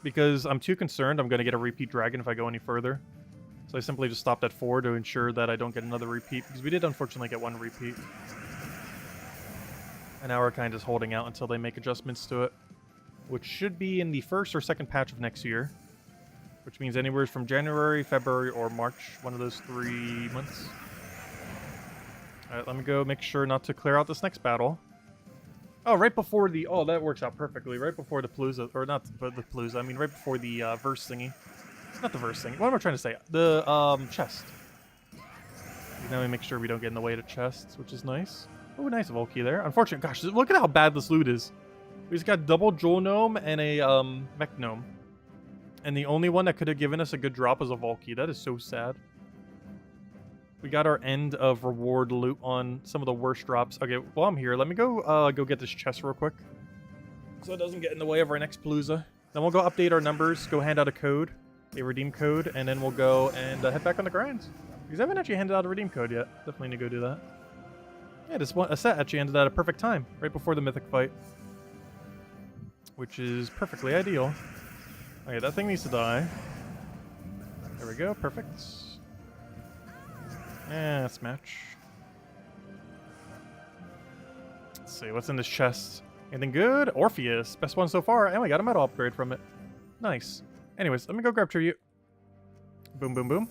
because I'm too concerned I'm going to get a repeat dragon if I go any further. So I simply just stopped at 4 to ensure that I don't get another repeat, because we did unfortunately get 1 repeat. And now we're kind of just holding out until they make adjustments to it, which should be in the 1st or 2nd patch of next year. Which means anywhere from January, February, or March, one of those 3 months. Alright, let me go make sure not to clear out this next battle. Oh, right before the... Oh, that works out perfectly. Right before the Palooza... Or not the Palooza, I mean right before the verse thingy. Not the verse thingy. What am I trying to say? The chest. Now we make sure we don't get in the way of the chest, which is nice. Oh, nice Volky there. Unfortunate. Gosh, look at how bad this loot is. We just got double Jewel Gnome and a Mech Gnome. And the only one that could have given us a good drop was a Volky. That is so sad. We got our end of reward loot on some of the worst drops. Okay, while I'm here, let me go get this chest real quick. So it doesn't get in the way of our next Palooza. Then we'll go update our numbers, go hand out a code, a redeem code, and then we'll go and head back on the grind. Because I haven't actually handed out a redeem code yet. Definitely need to go do that. Yeah, this one, a set actually ended at a perfect time, right before the mythic fight. Which is perfectly ideal. Okay, that thing needs to die. There we go, perfect. Let's match. Let's see, what's in this chest? Anything good? Orpheus, best one so far, and we got a metal upgrade from it. Nice. Anyways, let me go grab tribute. Boom, boom, boom.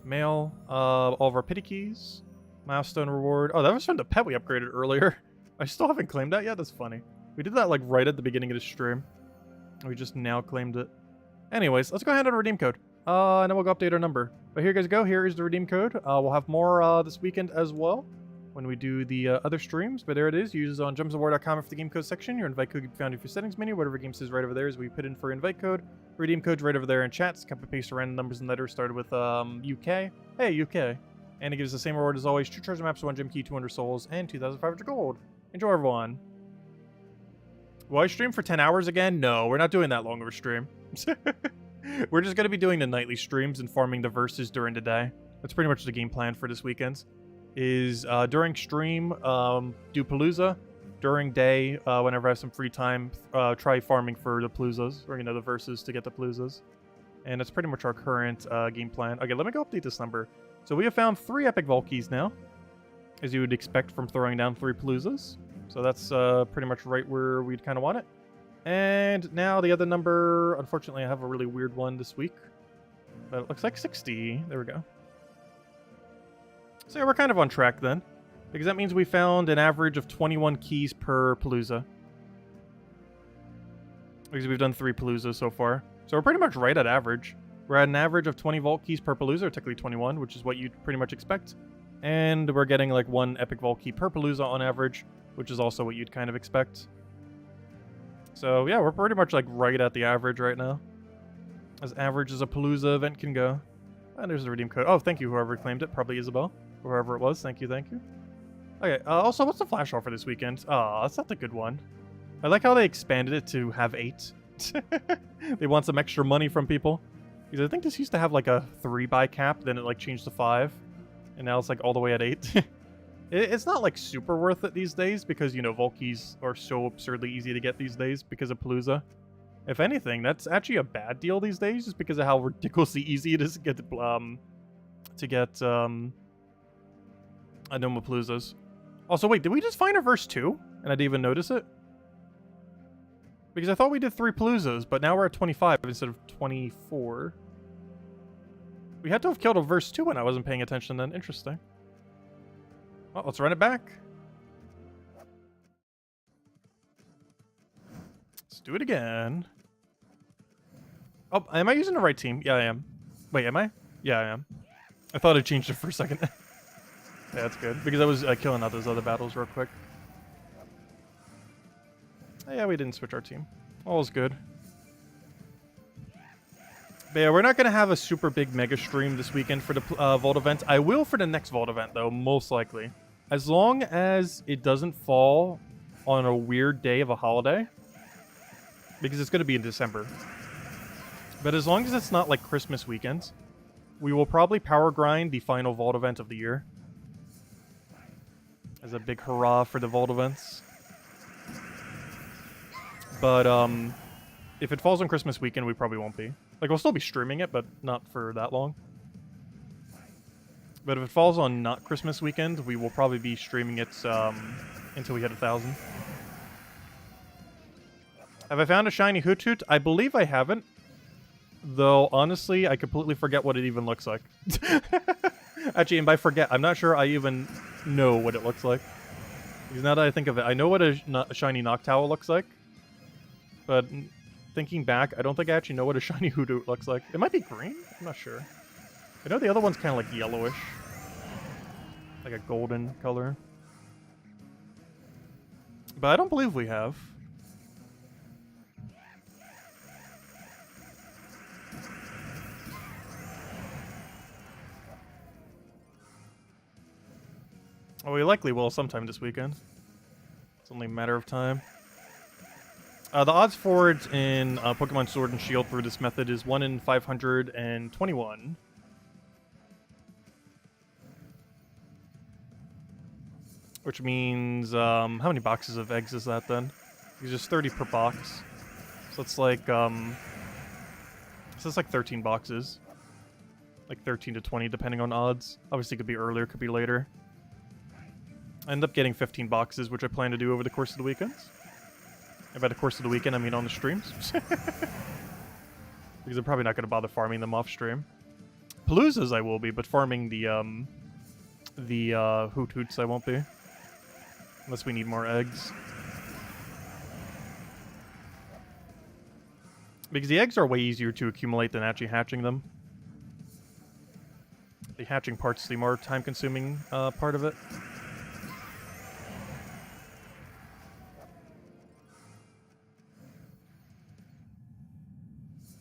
Mail, all of our pity keys. Milestone reward. Oh, that was from the pet we upgraded earlier. I still haven't claimed that yet, that's funny. We did that like right at the beginning of the stream. We just now claimed it. Anyways, let's go ahead and redeem code. And then we'll go update our number. But here you guys go. Here is the redeem code. We'll have more this weekend as well when we do the other streams. But there it is. Use it on gemsofwar.com for the game code section. Your invite code can be found in your settings menu. Whatever game says right over there is we put in for invite code. Redeem code's right over there in chats. Copy paste the random numbers and letters started with UK. Hey, UK. And it gives the same reward as always. 2 treasure maps, 1 gem key, 200 souls, and 2,500 gold. Enjoy, everyone. Will I stream for 10 hours again? No, we're not doing that long of a stream. We're just going to be doing the nightly streams and farming the verses during the day. That's pretty much the game plan for this weekend. Is during stream, do Palooza. During day, whenever I have some free time, try farming for the Paloozas, or, you know, the verses to get the Paloozas. And that's pretty much our current game plan. Okay, let me go update this number. So we have found 3 epic Valkies now, as you would expect from throwing down 3 Paloozas. So that's pretty much right where we'd kind of want it. And now the other number, unfortunately I have a really weird one this week. But it looks like 60. There we go. So yeah, we're kind of on track then. Because that means we found an average of 21 keys per Palooza. Because we've done 3 Paloozas so far. So we're pretty much right at average. We're at an average of 20 vault keys per Palooza, or technically 21, which is what you'd pretty much expect. And we're getting like 1 epic vault key per Palooza on average, which is also what you'd kind of expect. So yeah, we're pretty much like right at the average right now. As average as a Palooza event can go. And there's the redeem code. Oh, thank you whoever claimed it. Probably Isabel. Whoever it was. Thank you, thank you. Okay, also, what's the flash offer this weekend? Oh, that's not the good one. I like how they expanded it to have 8. They want some extra money from people. Because I think this used to have like a 3-buy cap, then it like changed to 5. And now it's like all the way at 8. It's not like super worth it these days because, you know, Volkies are so absurdly easy to get these days because of Palooza. If anything, that's actually a bad deal these days just because of how ridiculously easy it is to get Nomapaloozas. Also, wait, did we just find a verse 2? And I didn't even notice it? Because I thought we did 3 Paloozas, but now we're at 25 instead of 24. We had to have killed a verse 2 when I wasn't paying attention then. Interesting. Well, let's run it back. Let's do it again. Oh, am I using the right team? Yeah, I am. Wait, am I? Yeah, I am. I thought I changed it for a second. Yeah, that's good. Because I was killing out those other battles real quick. Oh, yeah, we didn't switch our team. All's good. But yeah, we're not going to have a super big mega stream this weekend for the Vault event. I will for the next Vault event, though, most likely. As long as it doesn't fall on a weird day of a holiday. Because it's going to be in December. But as long as it's not like Christmas weekend, we will probably power grind the final Vault event of the year. As a big hurrah for the Vault events. But, if it falls on Christmas weekend, we probably won't be. Like, we'll still be streaming it, but not for that long. But if it falls on not Christmas weekend, we will probably be streaming it, until we hit 1,000. Have I found a shiny Hoothoot? I believe I haven't. Though, honestly, I completely forget what it even looks like. Actually, and by forget, I'm not sure I even know what it looks like. Because now that I think of it, I know what a shiny Noctowl looks like. But thinking back, I don't think I actually know what a shiny Hoothoot looks like. It might be green? I'm not sure. I know the other one's kind of like yellowish. Like a golden color. But I don't believe we have. Oh, we likely will sometime this weekend. It's only a matter of time. The odds for it in Pokemon Sword and Shield through this method is 1 in 521. Which means, how many boxes of eggs is that then? Because there's 30 per box. So it's like, like 13 boxes. Like 13 to 20 depending on odds. Obviously it could be earlier, could be later. I end up getting 15 boxes, which I plan to do over the course of the weekends. And by the course of the weekend, I mean on the streams. Because I'm probably not going to bother farming them off stream. Paloozas I will be, but farming the Hoothoots I won't be. Unless we need more eggs. Because the eggs are way easier to accumulate than actually hatching them. The hatching part's the more time-consuming part of it.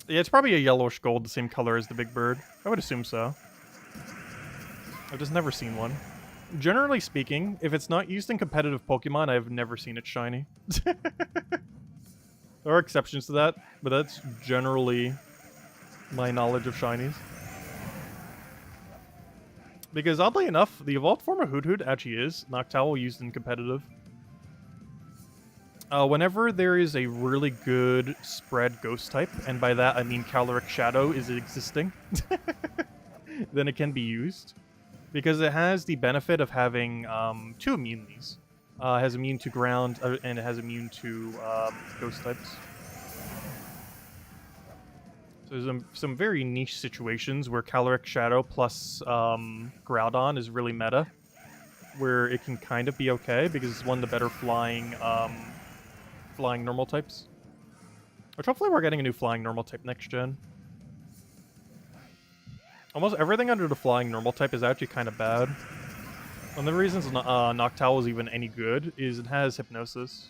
Yeah, it's probably a yellowish gold, the same color as the big bird. I would assume so. I've just never seen one. Generally speaking, if it's not used in competitive Pokemon, I've never seen it shiny. There are exceptions to that, but that's generally my knowledge of shinies. Because oddly enough, the evolved form of Hoothoot actually is Noctowl used in competitive. Whenever there is a really good spread ghost type, and by that I mean Caloric Shadow is existing, then it can be used. Because it has the benefit of having 2 immunities. It has immune to ground, and it has immune to ghost types. So there's some very niche situations where Caloric Shadow plus Groudon is really meta. Where it can kind of be okay, because it's one of the better flying normal types. Which hopefully we're getting a new flying normal type next gen. Almost everything under the flying normal type is actually kind of bad. One of the reasons Noctowl is even any good is it has Hypnosis.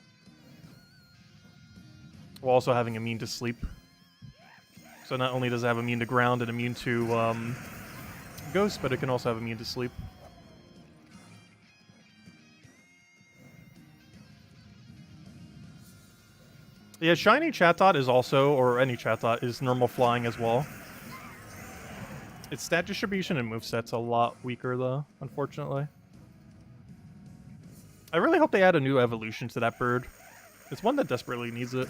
While also having immune to sleep. So not only does it have immune to ground and immune to ghost, but it can also have immune to sleep. Yeah, shiny Chatot is also, or any Chatot, is normal flying as well. Its stat distribution and moveset's a lot weaker though, unfortunately. I really hope they add a new evolution to that bird. It's one that desperately needs it.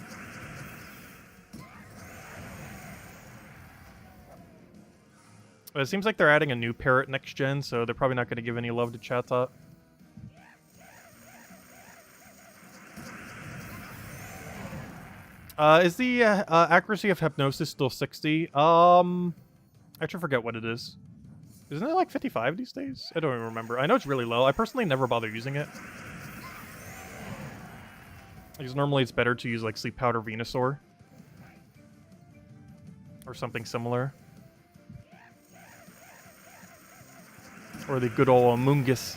But it seems like they're adding a new parrot next gen, so they're probably not going to give any love to Chatot. Is the accuracy of Hypnosis still 60? I actually forget what it is. Isn't it like 55 these days? I don't even remember. I know it's really low. I personally never bother using it. Because normally it's better to use like Sleep Powder Venusaur. Or something similar. Or the good old Amoongus.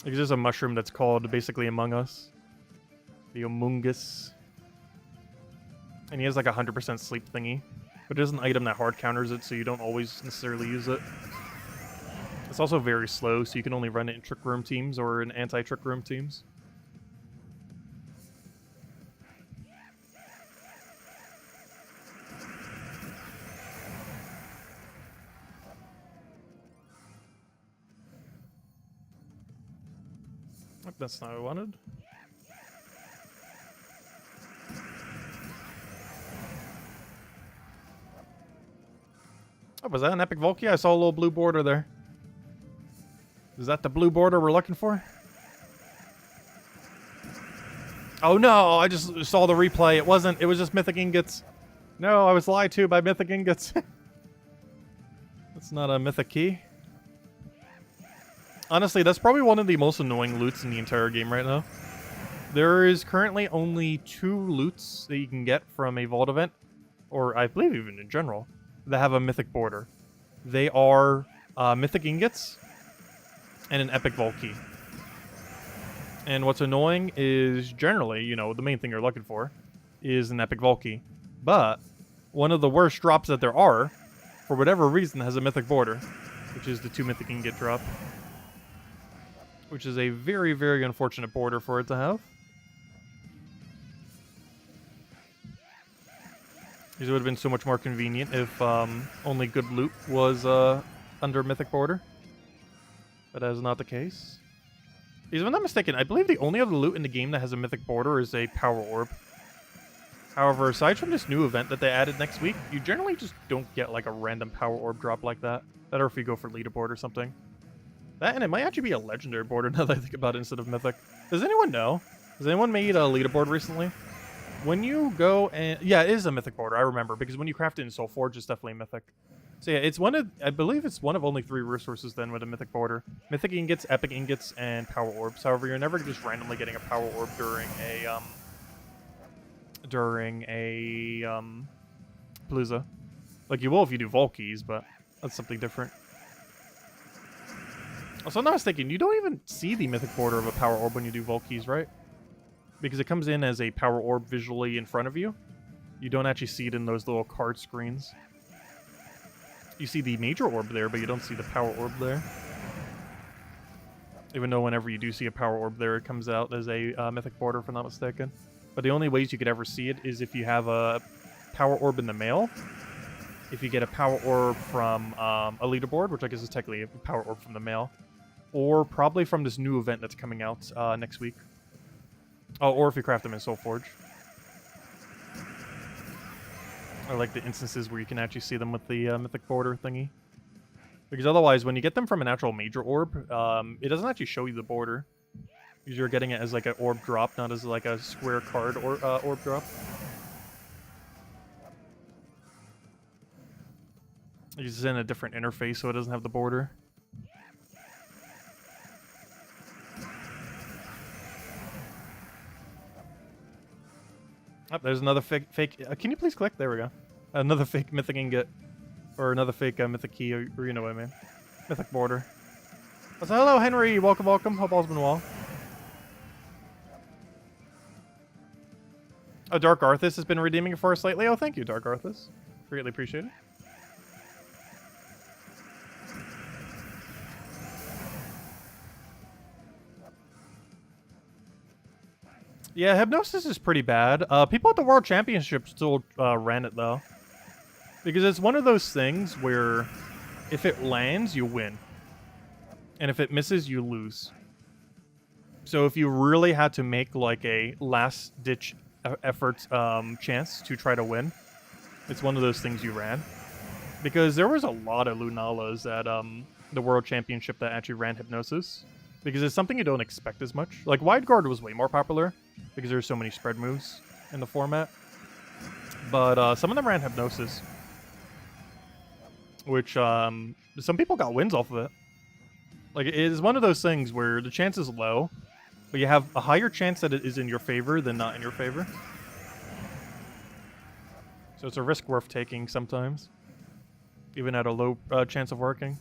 There's a mushroom that's called basically Among Us. The Amoongus. And he has like a 100% sleep thingy. But it is an item that hard counters it, so you don't always necessarily use it. It's also very slow, so you can only run it in Trick Room teams or in anti-Trick Room teams. That's not what I wanted. Oh, was that an Epic Volkey? I saw a little blue border there. Is that the blue border we're looking for? Oh no, I just saw the replay. It wasn't, it was just Mythic Ingots. No, I was lied to by Mythic Ingots. That's not a Mythic Key. Honestly, that's probably one of the most annoying loots in the entire game right now. There is currently only 2 loots that you can get from a Vault event, or I believe even in general, that have a Mythic border. They are Mythic Ingots and an Epic Vault Key. And what's annoying is generally, you know, the main thing you're looking for is an Epic Vault Key. But one of the worst drops that there are, for whatever reason, has a Mythic border, which is the 2 Mythic Ingot drop. Which is a very, very unfortunate border for it to have. Because it would have been so much more convenient if only good loot was under Mythic border. But that is not the case. Because if I'm not mistaken, I believe the only other loot in the game that has a Mythic border is a Power Orb. However, aside from this new event that they added next week, you generally just don't get like a random Power Orb drop like that. Better if you go for leaderboard or something. That, and it might actually be a legendary border now that I think about it instead of mythic. Does anyone know? Has anyone made a leaderboard recently? When you go and... Yeah, it is a mythic border, I remember, because when you craft it in Soulforge, it's definitely mythic. So yeah, it's one of... I believe it's one of only 3 resources then with a mythic border. Mythic Ingots, Epic Ingots, and Power Orbs. However, you're never just randomly getting a Power Orb during a... Palooza. Like, you will if you do Volkeys, but that's something different. Also, I'm not mistaken, you don't even see the mythic border of a Power Orb when you do Volkeys, right? Because it comes in as a Power Orb visually in front of you. You don't actually see it in those little card screens. You see the Major Orb there, but you don't see the Power Orb there. Even though whenever you do see a Power Orb there, it comes out as a mythic border, if I'm not mistaken. But the only ways you could ever see it is if you have a Power Orb in the mail, if you get a Power Orb from a leaderboard, which I guess is technically a Power Orb from the mail, or probably from this new event that's coming out next week. Oh, or if you craft them in Soulforge. I like the instances where you can actually see them with the mythic border thingy. Because otherwise, when you get them from an actual Major Orb, it doesn't actually show you the border. Because you're getting it as like an orb drop, not as like a square card or orb drop. It's in a different interface, so it doesn't have the border. Oh, there's another fake... can you please click? There we go. Another fake Mythic Ingot. Or another fake Mythic Key, or you know what I mean. Mythic border. So, hello, Henry. Welcome, welcome. Hope all's been well. Oh, Dark Arthas has been redeeming it for us lately. Oh, thank you, Dark Arthas. Greatly appreciate it. Yeah, Hypnosis is pretty bad. People at the World Championship still ran it, though. Because it's one of those things where if it lands, you win. And if it misses, you lose. So if you really had to make like a last-ditch effort chance to try to win, it's one of those things you ran. Because there was a lot of Lunalas at the World Championship that actually ran Hypnosis. Because it's something you don't expect as much. Like, Wide Guard was way more popular, because there's so many spread moves in the format. But some of them ran Hypnosis. which some people got wins off of it. Like, it is one of those things where the chance is low, but you have a higher chance that it is in your favor than not in your favor. So it's a risk worth taking sometimes, even at a low chance of working.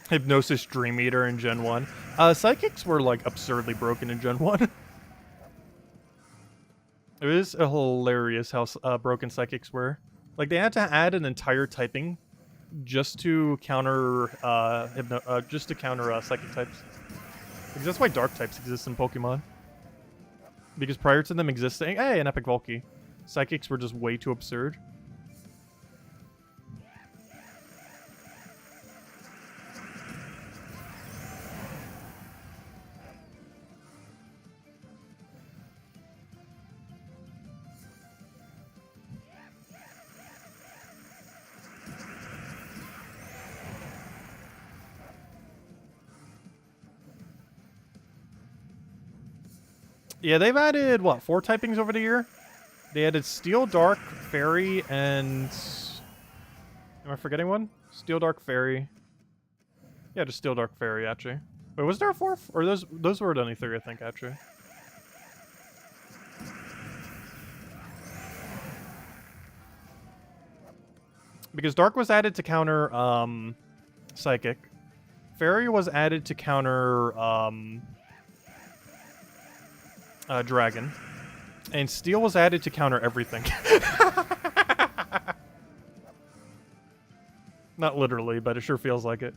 Hypnosis Dream Eater in Gen 1. Psychics were, like, absurdly broken in Gen 1. It was hilarious how broken Psychics were. Like, they had to add an entire typing just to counter, Psychic types. Because that's why Dark types exist in Pokemon. Because prior to them existing... Hey, an Epic Volkey. Psychics were just way too absurd. Yeah, they've added, what, 4 typings over the year? They added Steel, Dark, Fairy, and... Am I forgetting one? Steel, Dark, Fairy. Yeah, just Steel, Dark, Fairy, actually. Wait, was there a 4th? Or those were the only 3, I think, actually. Because Dark was added to counter, Psychic. Fairy was added to counter, Dragon. And Steel was added to counter everything. Not literally, but it sure feels like it.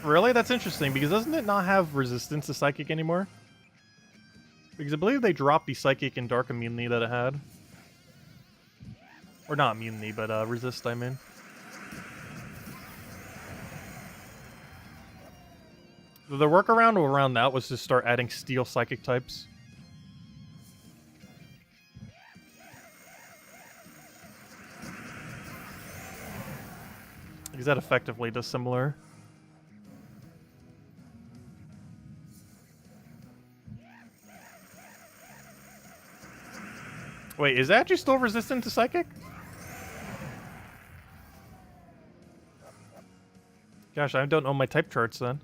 Really? That's interesting, because doesn't it not have resistance to Psychic anymore? Because I believe they dropped the Psychic and Dark immunity that it had. Or not immunity, but resist, I mean. The workaround around that was to start adding Steel Psychic types. Because that effectively does similar. Wait, is that actually still resistant to Psychic? Gosh, I don't know my type charts then.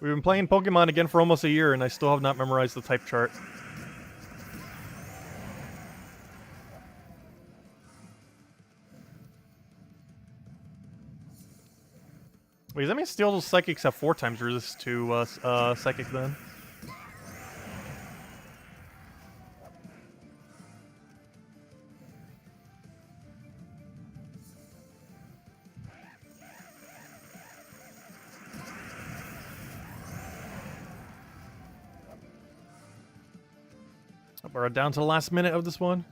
We've been playing Pokemon again for almost a year, and I still have not memorized the type chart. Wait, does that mean Steel Psychics have 4 times resist to Psychic then? We're down to the last minute of this one.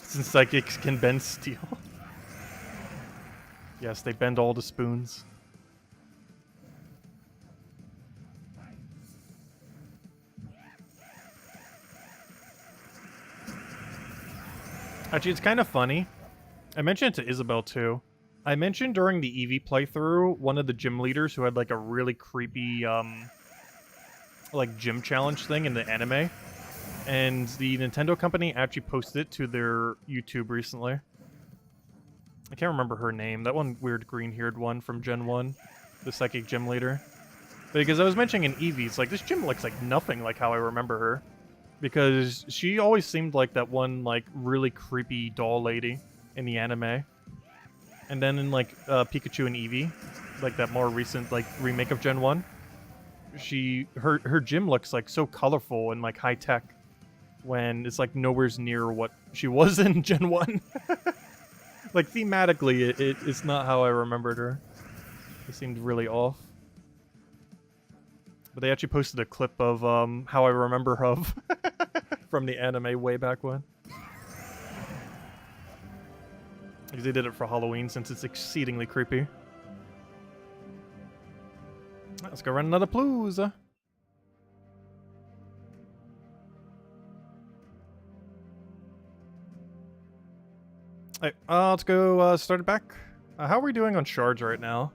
Since Psychics can bend steel. Yes, they bend all the spoons. Actually, it's kind of funny. I mentioned it to Isabel, too. I mentioned during the Eevee playthrough, one of the gym leaders who had, like, a really creepy, like, gym challenge thing in the anime. And the Nintendo company actually posted it to their YouTube recently. I can't remember her name. That one weird green-haired one from Gen 1. The psychic gym leader. Because I was mentioning in Eevee, it's like, this gym looks like nothing like how I remember her. Because she always seemed like that one, like, really creepy doll lady in the anime. And then in, like, Pikachu and Eevee, like that more recent, like, remake of Gen 1, her gym looks, like, so colorful and, like, high-tech. when it's like nowhere's near what she was in Gen 1. Like thematically, it's not how I remembered her. It seemed really off. But they actually posted a clip of how I remember her from the anime way back when. Because they did it for Halloween since it's exceedingly creepy. Let's go run another Palooza. Alright, let's go start it back. How are we doing on shards right now?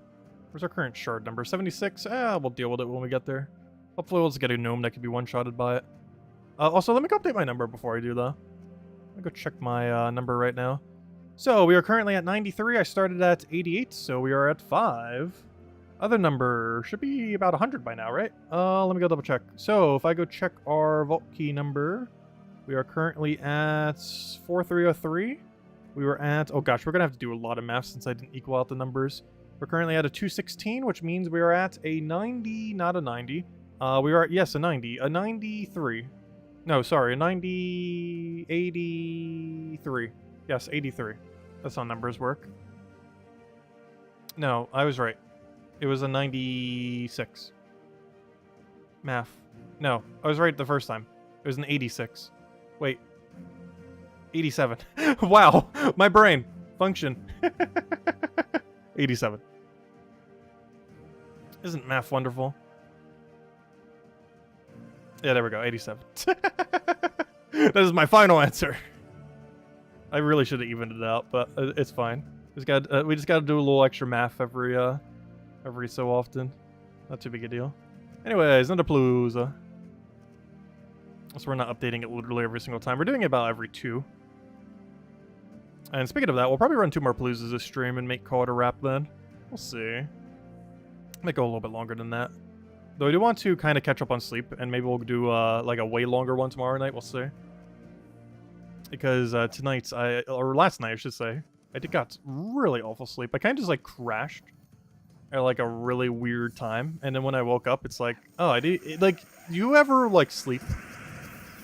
Where's our current shard number? 76? We'll deal with it when we get there. Hopefully we'll just get a gnome that can be one-shotted by it. Also, let me go update my number before I do, though. Let me go check my number right now. So, we are currently at 93. I started at 88, so we are at 5. Other number should be about 100 by now, right? Let me go double check. So, if I go check our vault key number, we are currently at 4303. We were at... Oh gosh, we're going to have to do a lot of math since I didn't equal out the numbers. We're currently at a 216, which means we are at a 90, not a 90. We are at, yes, a 90. A 93. No, sorry, a 90... 83. Yes, 83. That's how numbers work. No, I was right. It was a 96. Math. No, I was right the first time. It was an 86. Wait. 87. Wow, my brain. Function. 87. Isn't math wonderful? Yeah, there we go, 87. That is my final answer. I really should have evened it out, but it's fine. We just gotta do a little extra math every so often. Not too big a deal. Anyways, Nomapalooza. So we're not updating it literally every single time. We're doing it about every 2. And speaking of that, we'll probably run 2 more Paloozas this stream and call it a wrap then. We'll see. Might go a little bit longer than that. Though I do want to kind of catch up on sleep, and maybe we'll do like a way longer one tomorrow night. We'll see. Because or last night I should say, I got really awful sleep. I kind of just like crashed at like a really weird time, and then when I woke up, it's like, oh, like, do you ever like sleep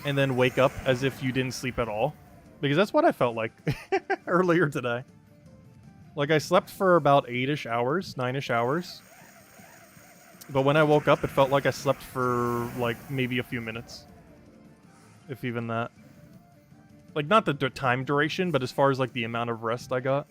and then wake up as if you didn't sleep at all? Because that's what I felt like earlier today. Like, I slept for about 8-ish hours, 9-ish hours. But when I woke up, it felt like I slept for, like, maybe a few minutes. If even that. Like, not the time duration, but as far as, like, the amount of rest I got.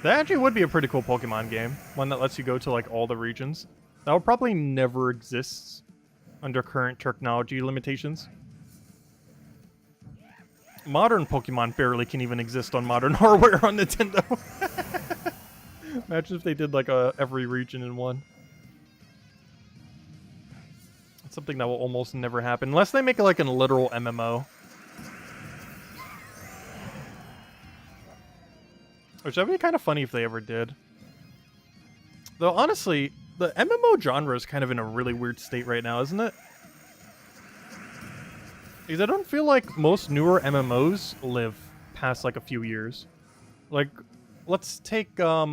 That actually would be a pretty cool Pokemon game. One that lets you go to, like, all the regions. That would probably never exist under current technology limitations. Modern Pokemon barely can even exist on modern hardware on Nintendo. Imagine if they did, like, every region in one. It's something that will almost never happen. Unless they make, like, a literal MMO. Which would be kind of funny if they ever did. Though, honestly, the MMO genre is kind of in a really weird state right now, isn't it? Because I don't feel like most newer MMOs live past, like, a few years. Like, let's take, what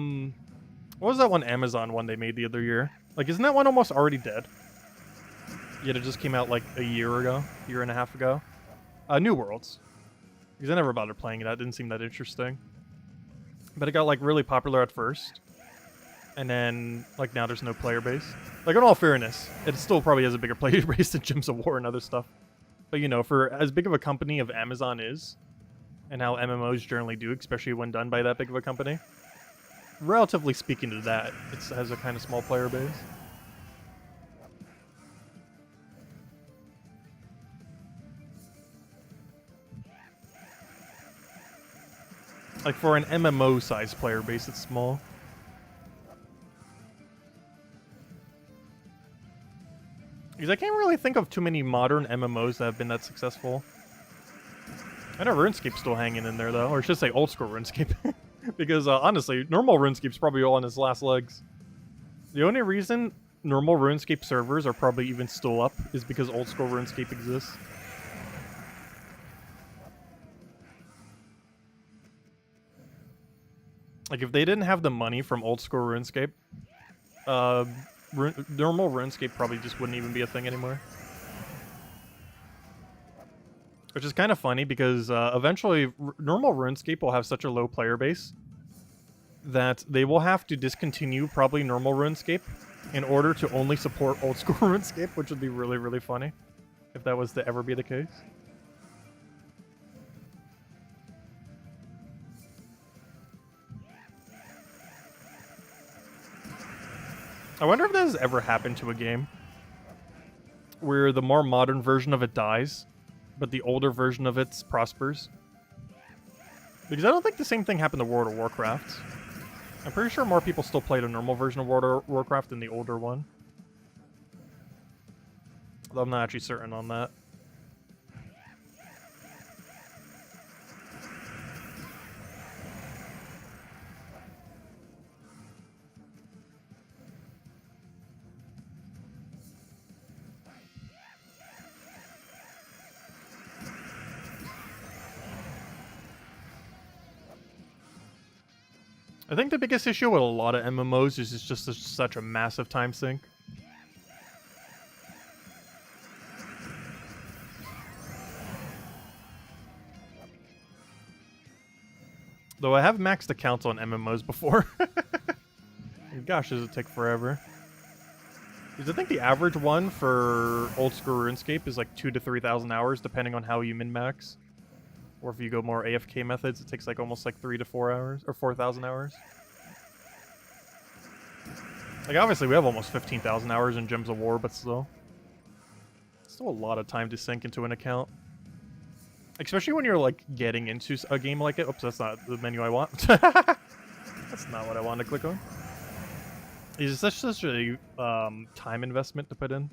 was that one Amazon one they made the other year? Like, isn't that one almost already dead? Yet it just came out, like, a year and a half ago. New Worlds. Because I never bothered playing it. That didn't seem that interesting. But it got, like, really popular at first. And then, like, now there's no player base. Like, in all fairness, it still probably has a bigger player base than Gems of War and other stuff. But, you know, for as big of a company of Amazon is, and how MMOs generally do, especially when done by that big of a company, relatively speaking to that, it has a kind of small player base. Like, for an MMO-sized player base, it's small. Because I can't really think of too many modern MMOs that have been that successful. I know RuneScape's still hanging in there, though. Or I should say old-school RuneScape. Because, honestly, normal RuneScape's probably all on its last legs. The only reason normal RuneScape servers are probably even still up is because old-school RuneScape exists. Like, if they didn't have the money from old school RuneScape, uh, normal RuneScape probably just wouldn't even be a thing anymore. Which is kind of funny because eventually normal RuneScape will have such a low player base that they will have to discontinue probably normal RuneScape in order to only support old school RuneScape, which would be really, really funny if that was to ever be the case. I wonder if that has ever happened to a game where the more modern version of it dies, but the older version of it prospers. Because I don't think the same thing happened to World of Warcraft. I'm pretty sure more people still play the normal version of World of Warcraft than the older one. Although I'm not actually certain on that. I think the biggest issue with a lot of MMOs is it's just such a massive time sink. Though I have maxed accounts on MMOs before. And gosh, does it take forever. Because I think the average one for old school RuneScape is like 2,000 to 3,000 hours, depending on how you min-max. Or if you go more AFK methods, it takes like almost like 3 to 4 hours, or 4,000 hours. Like, obviously, we have almost 15,000 hours in Gems of War, but still. It's still a lot of time to sink into an account. Especially when you're, like, getting into a game like it. Oops, that's not the menu I want. That's not what I wanted to click on. It's such a time investment to put in.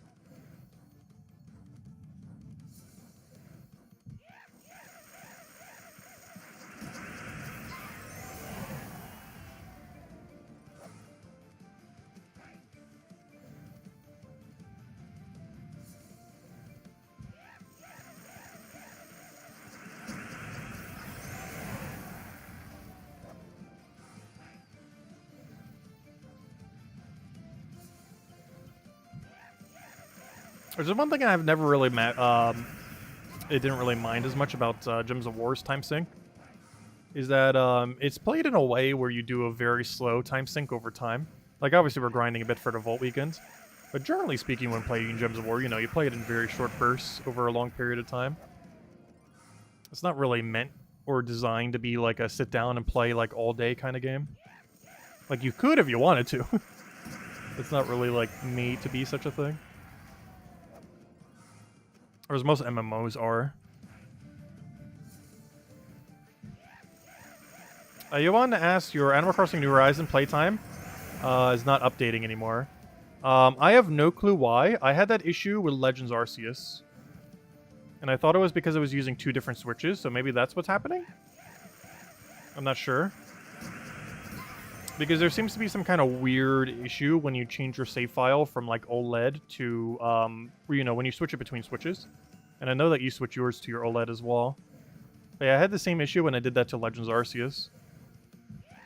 There's one thing I've never really it didn't really mind as much about Gems of War's time sync, is that it's played in a way where you do a very slow time sync over time. Like, obviously we're grinding a bit for the Vault weekends, but generally speaking, when playing Gems of War, you know, you play it in very short bursts over a long period of time. It's not really meant or designed to be like a sit down and play like all day kind of game. Like, you could if you wanted to. It's not really like made to be such a thing. Or as most MMOs are. Yovan asks, your Animal Crossing New Horizon playtime is not updating anymore. I have no clue why. I had that issue with Legends Arceus. And I thought it was because I was using 2 different switches, so maybe that's what's happening? I'm not sure. Because there seems to be some kind of weird issue when you change your save file from, like, OLED to, you know, when you switch it between switches. And I know that you switch yours to your OLED as well. But yeah, I had the same issue when I did that to Legends Arceus.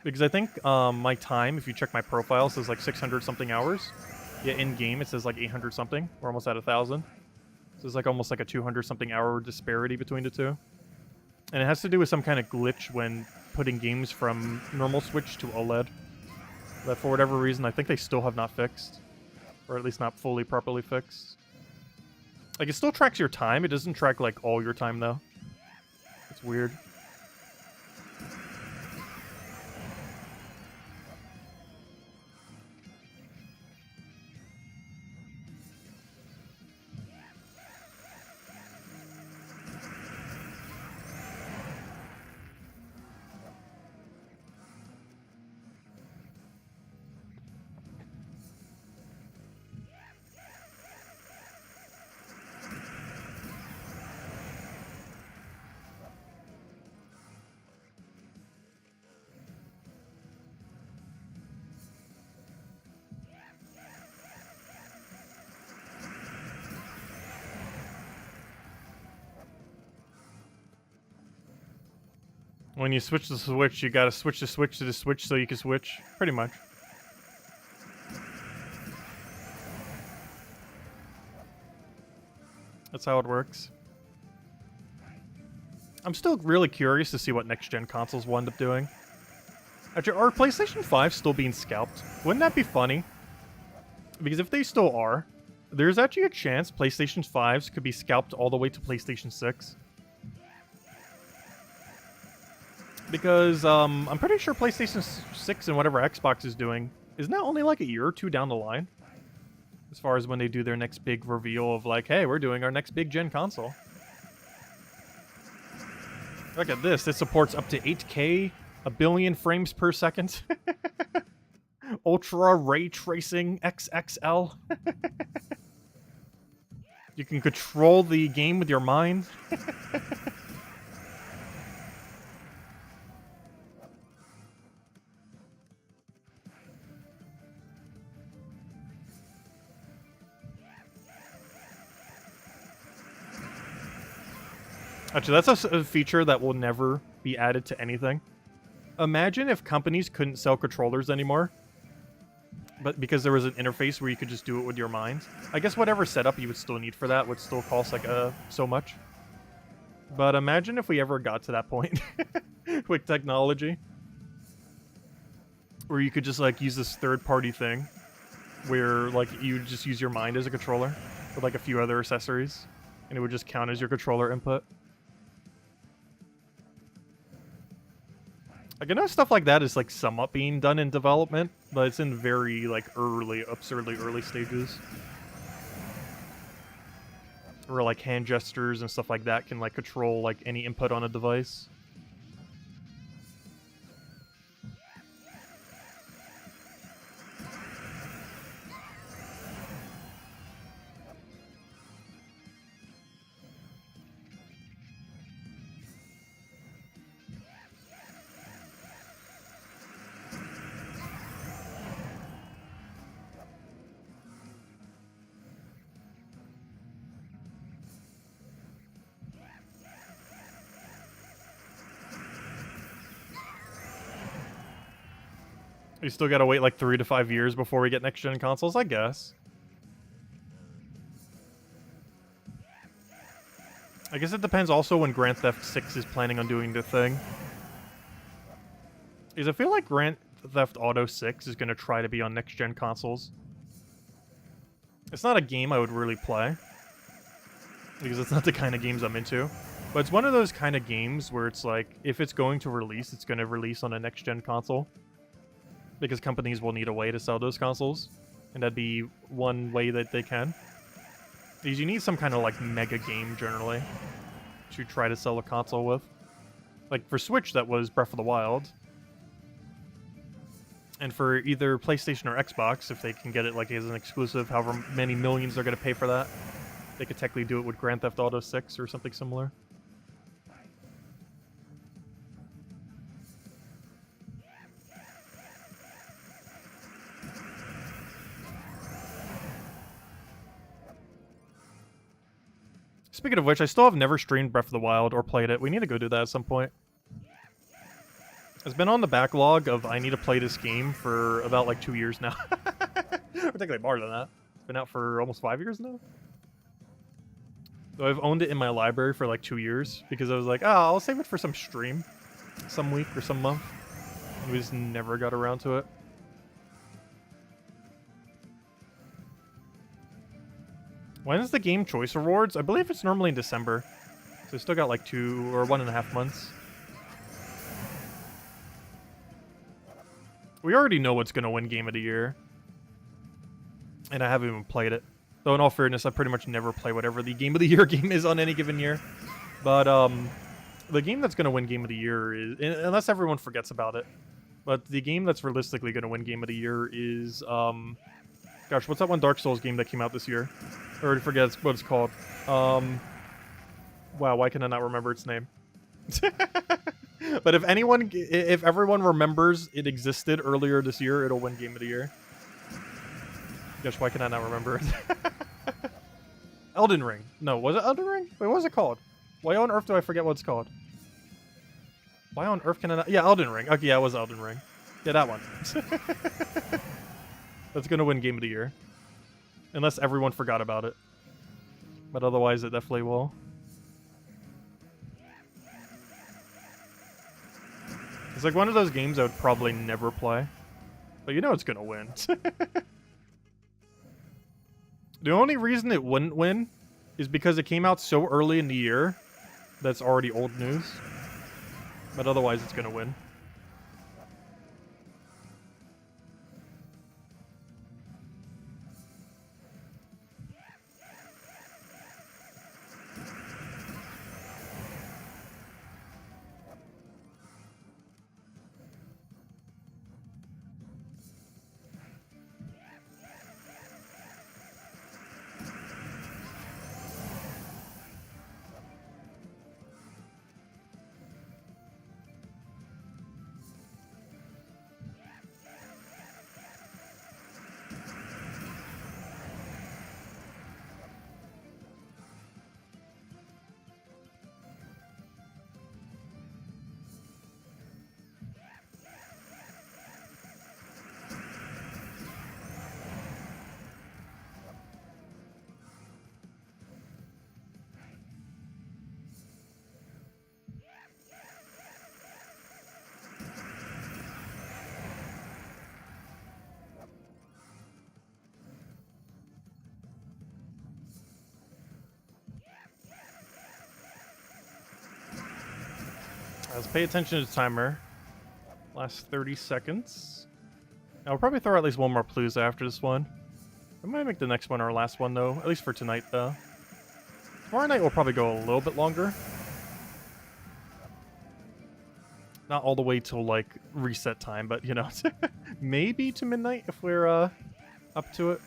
Because I think my time, if you check my profile, says, like, 600-something hours. Yeah, in-game it says, like, 800-something. We're almost at 1,000. So it's, like, almost like a 200-something hour disparity between the two. And it has to do with some kind of glitch when putting games from normal Switch to OLED. That for whatever reason, I think they still have not fixed. Or at least not fully properly fixed. Like, it still tracks your time. It doesn't track, like, all your time, though. It's weird. When you switch the Switch, you gotta switch the Switch to the Switch so you can switch. Pretty much. That's how it works. I'm still really curious to see what next-gen consoles will end up doing. Actually, are PlayStation 5 still being scalped? Wouldn't that be funny? Because if they still are, there's actually a chance PlayStation 5s could be scalped all the way to PlayStation 6. Because I'm pretty sure PlayStation 6 and whatever Xbox is doing is now only like a year or two down the line. As far as when they do their next big reveal of like, hey, we're doing our next big gen console. Look at this. This supports up to 8K, 1 billion frames per second. Ultra ray tracing XXL. You can control the game with your mind. Actually, that's a feature that will never be added to anything. Imagine if companies couldn't sell controllers anymore, but because there was an interface where you could just do it with your mind. I guess whatever setup you would still need for that would still cost like so much. But imagine if we ever got to that point with technology, where you could just like use this third-party thing, where like you just use your mind as a controller with like a few other accessories, and it would just count as your controller input. Like, I know stuff like that is, like, somewhat being done in development, but it's in very, like, absurdly early stages. Where, like, hand gestures and stuff like that can, like, control, like, any input on a device. We still gotta wait like 3 to 5 years before we get next-gen consoles, I guess. I guess it depends also when Grand Theft 6 is planning on doing the thing. Because I feel like Grand Theft Auto 6 is gonna try to be on next-gen consoles. It's not a game I would really play, because it's not the kind of games I'm into. But it's one of those kind of games where it's like, if it's going to release, it's gonna release on a next-gen console. Because companies will need a way to sell those consoles, and that'd be one way that they can. Because you need some kind of like mega game generally to try to sell a console with. Like for Switch, that was Breath of the Wild. And for either PlayStation or Xbox, if they can get it like as an exclusive, however many millions they're going to pay for that, they could technically do it with Grand Theft Auto 6 or something similar. Speaking of which, I still have never streamed Breath of the Wild or played it. We need to go do that at some point. It's been on the backlog of I need to play this game for about like 2 years now. Or technically more than that. It's been out for almost 5 years now. So I've owned it in my library for like 2 years because I was like, oh, I'll save it for some stream some week or some month. And we just never got around to it. When is the Game Choice Awards? I believe it's normally in December. So we still got like 2 or 1.5 months. We already know what's going to win Game of the Year. And I haven't even played it. Though in all fairness, I pretty much never play whatever the Game of the Year game is on any given year. But the game that's going to win Game of the Year is... Unless everyone forgets about it. But the game that's realistically going to win Game of the Year is... Gosh, what's that one Dark Souls game that came out this year? I already forget what it's called. Wow, why can I not remember its name? But if everyone remembers it existed earlier this year, it'll win Game of the Year. Gosh, why can I not remember it? Elden Ring. No, was it Elden Ring? Wait, what was it called? Why on earth do I forget what it's called? Why on earth can I not? Yeah, Elden Ring. Okay, yeah, it was Elden Ring. Yeah, that one. That's gonna win Game of the Year. Unless everyone forgot about it. But otherwise, it definitely will. It's like one of those games I would probably never play. But you know it's gonna win. The only reason it wouldn't win is because it came out so early in the year that's already old news. But otherwise, it's gonna win. Let's pay attention to the timer. Last 30 seconds. Now, we'll probably throw at least one more Palooza after this one. I might make the next one our last one, though. At least for tonight, though. Tomorrow night will probably go a little bit longer. Not all the way till, like, reset time, but, you know. Maybe to midnight if we're up to it.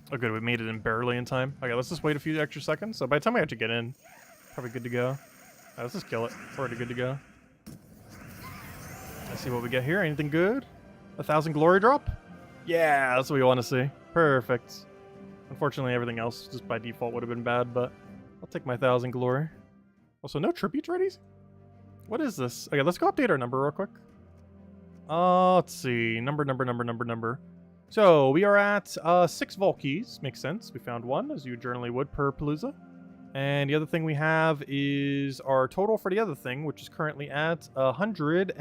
Oh, good. We made it in barely in time. Okay, let's just wait a few extra seconds. So by the time we actually get in, probably good to go. Right, let's just kill it. We're already good to go. Let's see what we get here. Anything good? 1,000 glory drop? Yeah, that's what we want to see. Perfect. Unfortunately, everything else just by default would have been bad, but I'll take my 1,000 glory. Also, no tributes ready? What is this? Okay, let's go update our number real quick. Let's see. Number. So, we are at 6 vault keys. Makes sense. We found one, as you generally would per Palooza. And the other thing we have is our total for the other thing, which is currently at 108.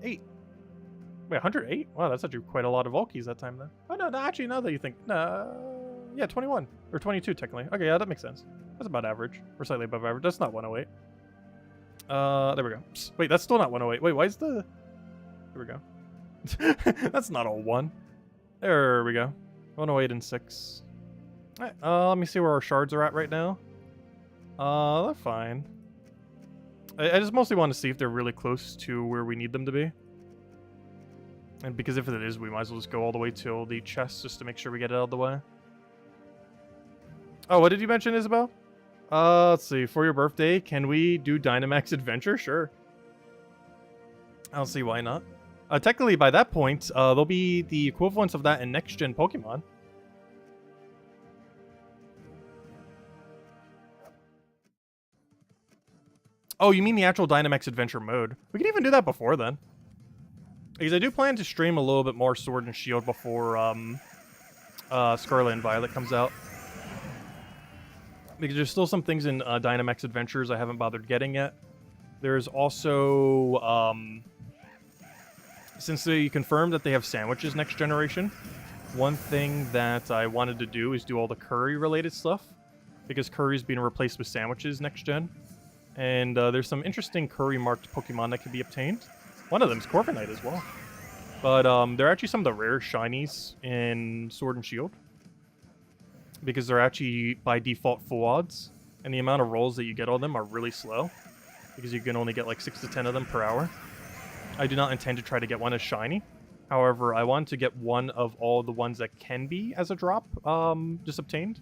Wait, 108? Wow, that's actually quite a lot of vault keys that time then. Oh, no, actually, now that you think... yeah, 21. Or 22, technically. Okay, yeah, that makes sense. That's about average. Or slightly above average. That's not 108. There we go. Psst, wait, that's still not 108. Wait, why is the... There we go. That's not a 1. There we go. 108 and 6. Alright, let me see where our shards are at right now. They're fine. I just mostly want to see if they're really close to where we need them to be. And because if it is, we might as well just go all the way till the chest just to make sure we get it out of the way. Oh, what did you mention, Isabel? Let's see. For your birthday, can we do Dynamax Adventure? Sure. I don't see why not. Technically, by that point, there'll be the equivalents of that in next-gen Pokemon. Oh, you mean the actual Dynamax Adventure mode? We can even do that before then. Because I do plan to stream a little bit more Sword and Shield before Scarlet and Violet comes out. Because there's still some things in Dynamax Adventures I haven't bothered getting yet. There's also, since they confirmed that they have sandwiches next generation, one thing that I wanted to do is do all the curry-related stuff. Because curry's being replaced with sandwiches next gen. And there's some interesting curry-marked Pokemon that can be obtained. One of them is Corviknight as well. But they're actually some of the rare shinies in Sword and Shield. Because they're actually, by default, full odds. And the amount of rolls that you get on them are really slow. Because you can only get like 6 to 10 of them per hour. I do not intend to try to get one as shiny. However, I want to get one of all the ones that can be as a drop just obtained.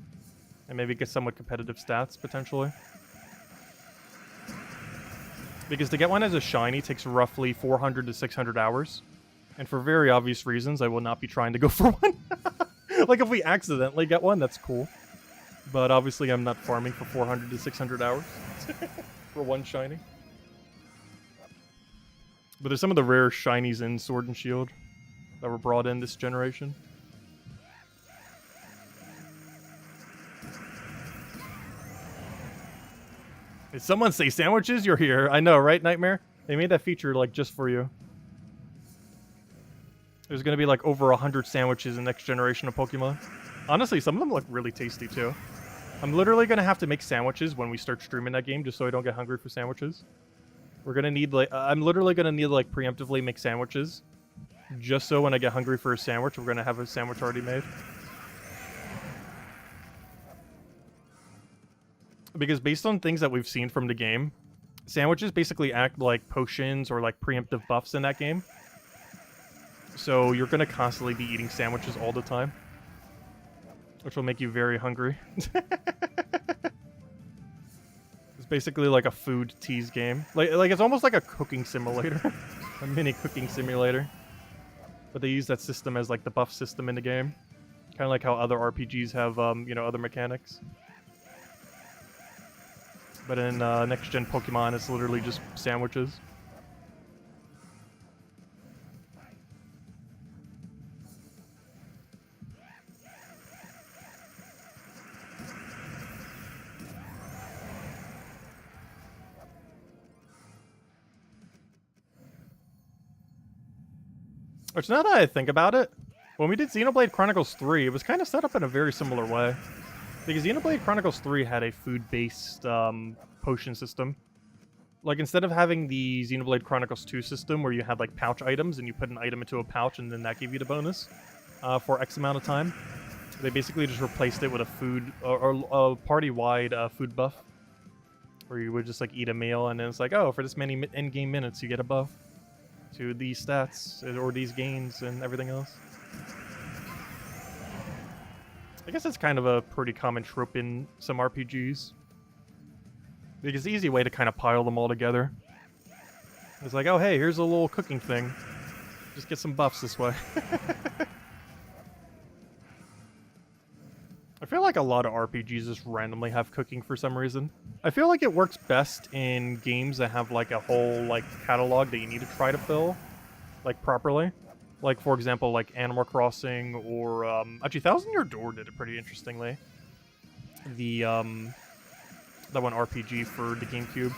And maybe get somewhat competitive stats, potentially. Because to get one as a shiny takes roughly 400 to 600 hours. And for very obvious reasons, I will not be trying to go for one. Like, if we accidentally get one, that's cool. But obviously I'm not farming for 400 to 600 hours for one shiny. But there's some of the rare shinies in Sword and Shield that were brought in this generation. Did someone say sandwiches? You're here. I know, right, Nightmare? They made that feature, like, just for you. There's gonna be, like, over 100 sandwiches in next generation of Pokemon. Honestly, some of them look really tasty, too. I'm literally gonna have to make sandwiches when we start streaming that game, just so I don't get hungry for sandwiches. We're gonna need, like... I'm literally gonna need, like, preemptively make sandwiches. Just so when I get hungry for a sandwich, we're gonna have a sandwich already made. Because based on things that we've seen from the game, sandwiches basically act like potions or like preemptive buffs in that game. So you're going to constantly be eating sandwiches all the time, which will make you very hungry. It's basically like a food tease game. Like it's almost like a cooking simulator. A mini cooking simulator. But they use that system as like the buff system in the game. Kind of like how other RPGs have, you know, other mechanics. But in next-gen Pokemon, it's literally just sandwiches. Which, now that I think about it, when we did Xenoblade Chronicles 3, it was kind of set up in a very similar way. Because Xenoblade Chronicles 3 had a food-based potion system. Like, instead of having the Xenoblade Chronicles 2 system where you had, like, pouch items and you put an item into a pouch and then that gave you the bonus for X amount of time, they basically just replaced it with a food, or a party-wide food buff. Where you would just, like, eat a meal and then it's like, oh, for this many endgame minutes you get a buff to these stats or these gains and everything else. I guess it's kind of a pretty common trope in some RPGs. Because it's the easy way to kind of pile them all together. It's like, oh hey, here's a little cooking thing. Just get some buffs this way. I feel like a lot of RPGs just randomly have cooking for some reason. I feel like it works best in games that have like a whole like catalog that you need to try to fill, like properly. Like, for example, like Animal Crossing or, actually, Thousand Year Door did it pretty interestingly. The, that one RPG for the GameCube.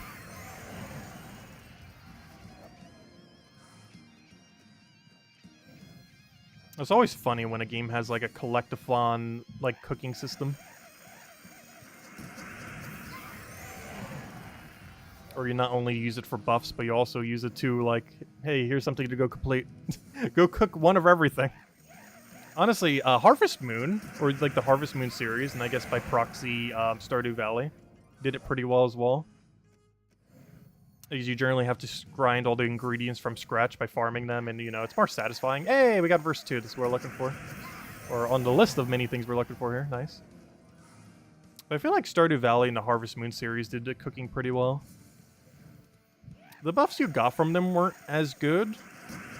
It's always funny when a game has, like, a collectathon, like, cooking system. Or you not only use it for buffs, but you also use it to, like, hey, here's something to go complete. Go cook one of everything. Honestly, Harvest Moon, or like the Harvest Moon series, and I guess by proxy, Stardew Valley, did it pretty well as well. Because you generally have to grind all the ingredients from scratch by farming them, and, you know, it's more satisfying. Hey, we got verse 2, that's what we're looking for. Or on the list of many things we're looking for here, nice. But I feel like Stardew Valley and the Harvest Moon series did the cooking pretty well. The buffs you got from them weren't as good,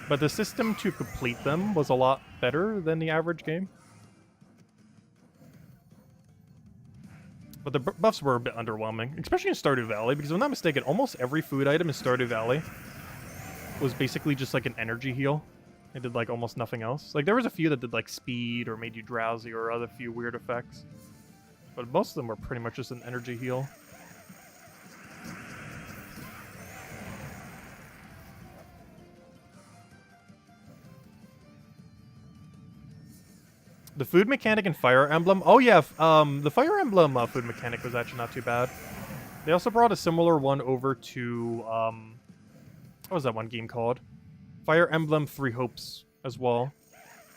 but the system to complete them was a lot better than the average game. But the buffs were a bit underwhelming, especially in Stardew Valley, because if I'm not mistaken, almost every food item in Stardew Valley was basically just like an energy heal. It did like almost nothing else. Like there was a few that did like speed or made you drowsy or other few weird effects. But most of them were pretty much just an energy heal. The food mechanic in Fire Emblem? Oh yeah, the Fire Emblem food mechanic was actually not too bad. They also brought a similar one over to, what was that one game called? Fire Emblem Three Hopes as well.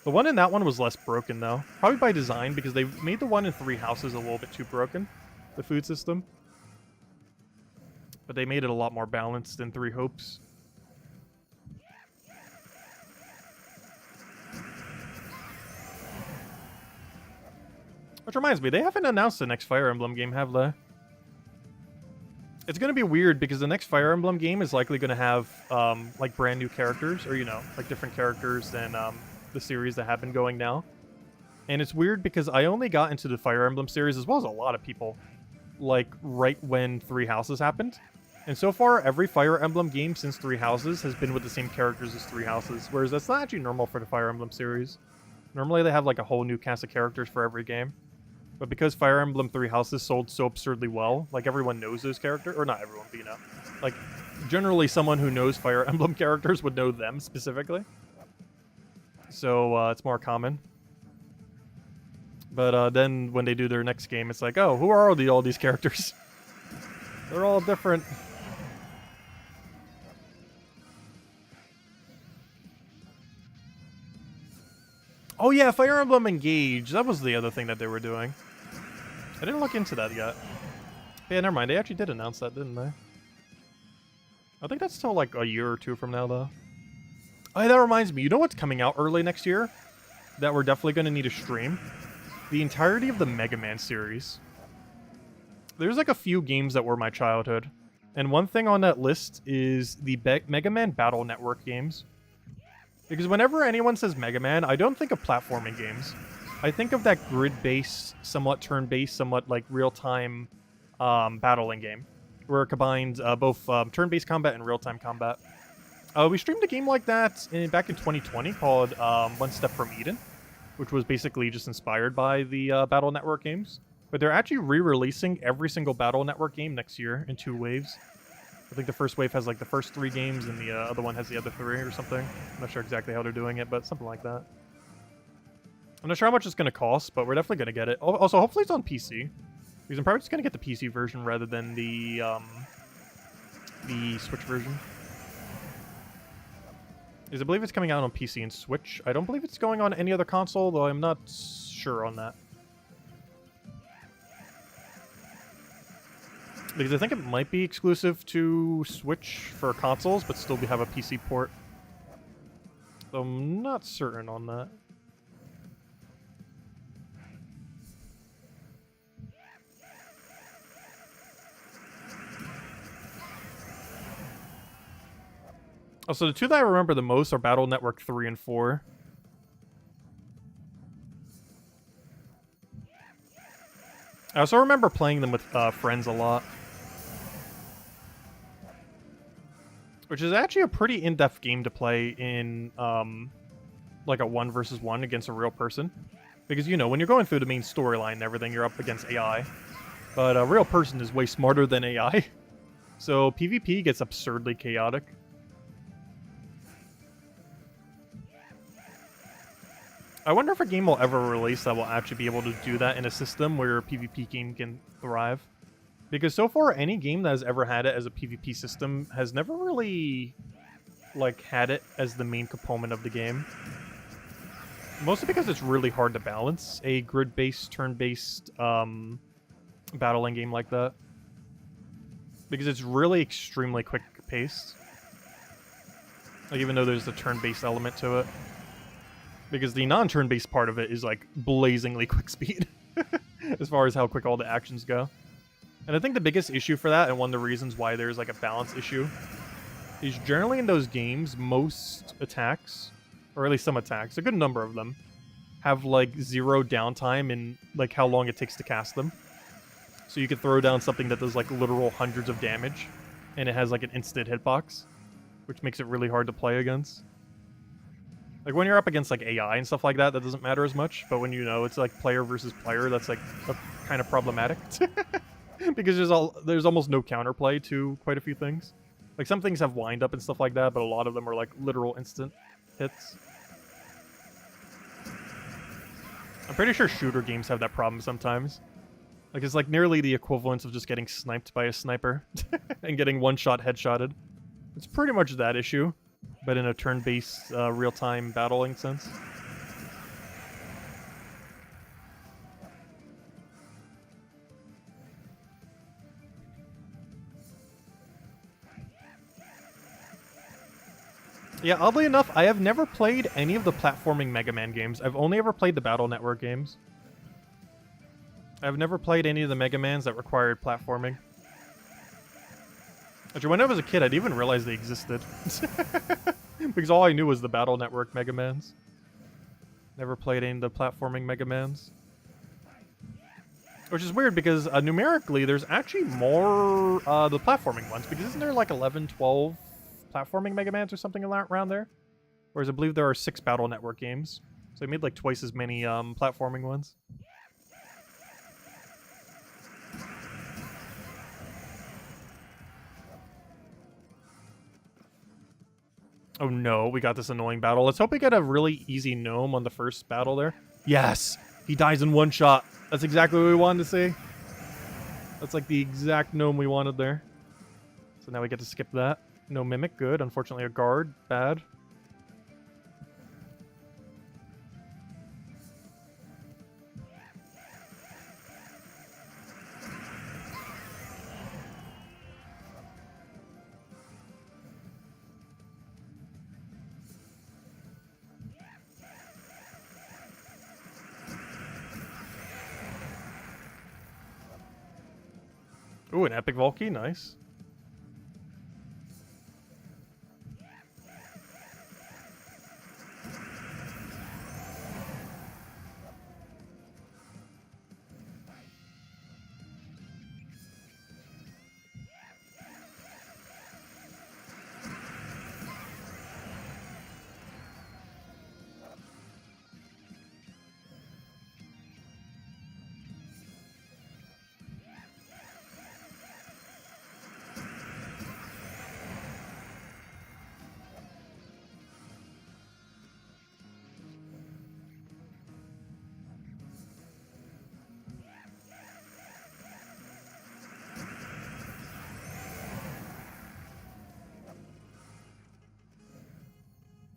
The one in that one was less broken though. Probably by design, because they made the one in Three Houses a little bit too broken, the food system. But they made it a lot more balanced in Three Hopes. Which reminds me, they haven't announced the next Fire Emblem game, have they? It's going to be weird because the next Fire Emblem game is likely going to have, like, brand new characters, or, you know, like different characters than the series that have been going now. And it's weird because I only got into the Fire Emblem series, as well as a lot of people, like, right when Three Houses happened. And so far, every Fire Emblem game since Three Houses has been with the same characters as Three Houses, whereas that's not actually normal for the Fire Emblem series. Normally they have, like, a whole new cast of characters for every game. But because Fire Emblem Three Houses sold so absurdly well, like, everyone knows those characters, or not everyone, but you know. Like, generally someone who knows Fire Emblem characters would know them specifically. So, it's more common. But then when they do their next game, it's like, oh, who are all these characters? They're all different. Oh yeah, Fire Emblem Engage. That was the other thing that they were doing. I didn't look into that yet. Yeah, never mind. They actually did announce that, didn't they? I think that's still like a year or two from now, though. Oh, that reminds me. You know what's coming out early next year? That we're definitely going to need to stream? The entirety of the Mega Man series. There's like a few games that were my childhood. And one thing on that list is the Mega Man Battle Network games. Because whenever anyone says Mega Man, I don't think of platforming games. I think of that grid-based, somewhat turn-based, somewhat like real-time battling game. Where it combines both turn-based combat and real-time combat. We streamed a game like that back in 2020 called One Step from Eden, which was basically just inspired by the Battle Network games. But they're actually re-releasing every single Battle Network game next year in 2 waves. I think the first wave has like the first 3 games and the other one has the other 3 or something. I'm not sure exactly how they're doing it, but something like that. I'm not sure how much it's going to cost, but we're definitely going to get it. Also, hopefully it's on PC. Because I'm probably just going to get the PC version rather than the Switch version. Because I believe it's coming out on PC and Switch. I don't believe it's going on any other console, though I'm not sure on that. Because I think it might be exclusive to Switch for consoles, but still have a PC port. So I'm not certain on that. Also, the 2 that I remember the most are Battle Network 3 and 4. I also remember playing them with friends a lot. Which is actually a pretty in-depth game to play in, like a 1 versus 1 against a real person. Because, you know, when you're going through the main storyline and everything, you're up against AI. But a real person is way smarter than AI. So PvP gets absurdly chaotic. I wonder if a game will ever release that will actually be able to do that in a system where a PvP game can thrive. Because so far, any game that has ever had it as a PvP system has never really, like, had it as the main component of the game. Mostly because it's really hard to balance a grid-based, turn-based, battling game like that. Because it's really extremely quick-paced. Like, even though there's a turn-based element to it. Because the non-turn-based part of it is, like, blazingly quick speed. As far as how quick all the actions go. And I think the biggest issue for that, and one of the reasons why there's, like, a balance issue, is generally in those games, most attacks, or at least some attacks, a good number of them, have, like, 0 downtime in, like, how long it takes to cast them. So you could throw down something that does, like, literal hundreds of damage, and it has, like, an instant hitbox, which makes it really hard to play against. Like, when you're up against, like, AI and stuff like that, that doesn't matter as much. But when you know it's, like, player versus player, that's, like, kind of problematic. Because there's almost no counterplay to quite a few things. Like, some things have wind-up and stuff like that, but a lot of them are, like, literal instant hits. I'm pretty sure shooter games have that problem sometimes. Like, it's, like, nearly the equivalent of just getting sniped by a sniper. And getting one-shot headshotted. It's pretty much that issue. But in a turn-based, real-time battling sense. Yeah, oddly enough, I have never played any of the platforming Mega Man games. I've only ever played the Battle Network games. I've never played any of the Mega Mans that required platforming. Actually, when I was a kid, I didn't even realize they existed. Because all I knew was the Battle Network Mega Mans. Never played any of the platforming Mega Mans. Which is weird because numerically there's actually more the platforming ones, because isn't there like 11, 12 platforming Mega Mans or something around there? Whereas I believe there are 6 Battle Network games. So they made like twice as many platforming ones. Oh no, we got this annoying battle. Let's hope we get a really easy gnome on the first battle there. Yes! He dies in one shot. That's exactly what we wanted to see. That's like the exact gnome we wanted there. So now we get to skip that. No mimic, good. Unfortunately a guard, bad. Ooh, an epic Valky, nice.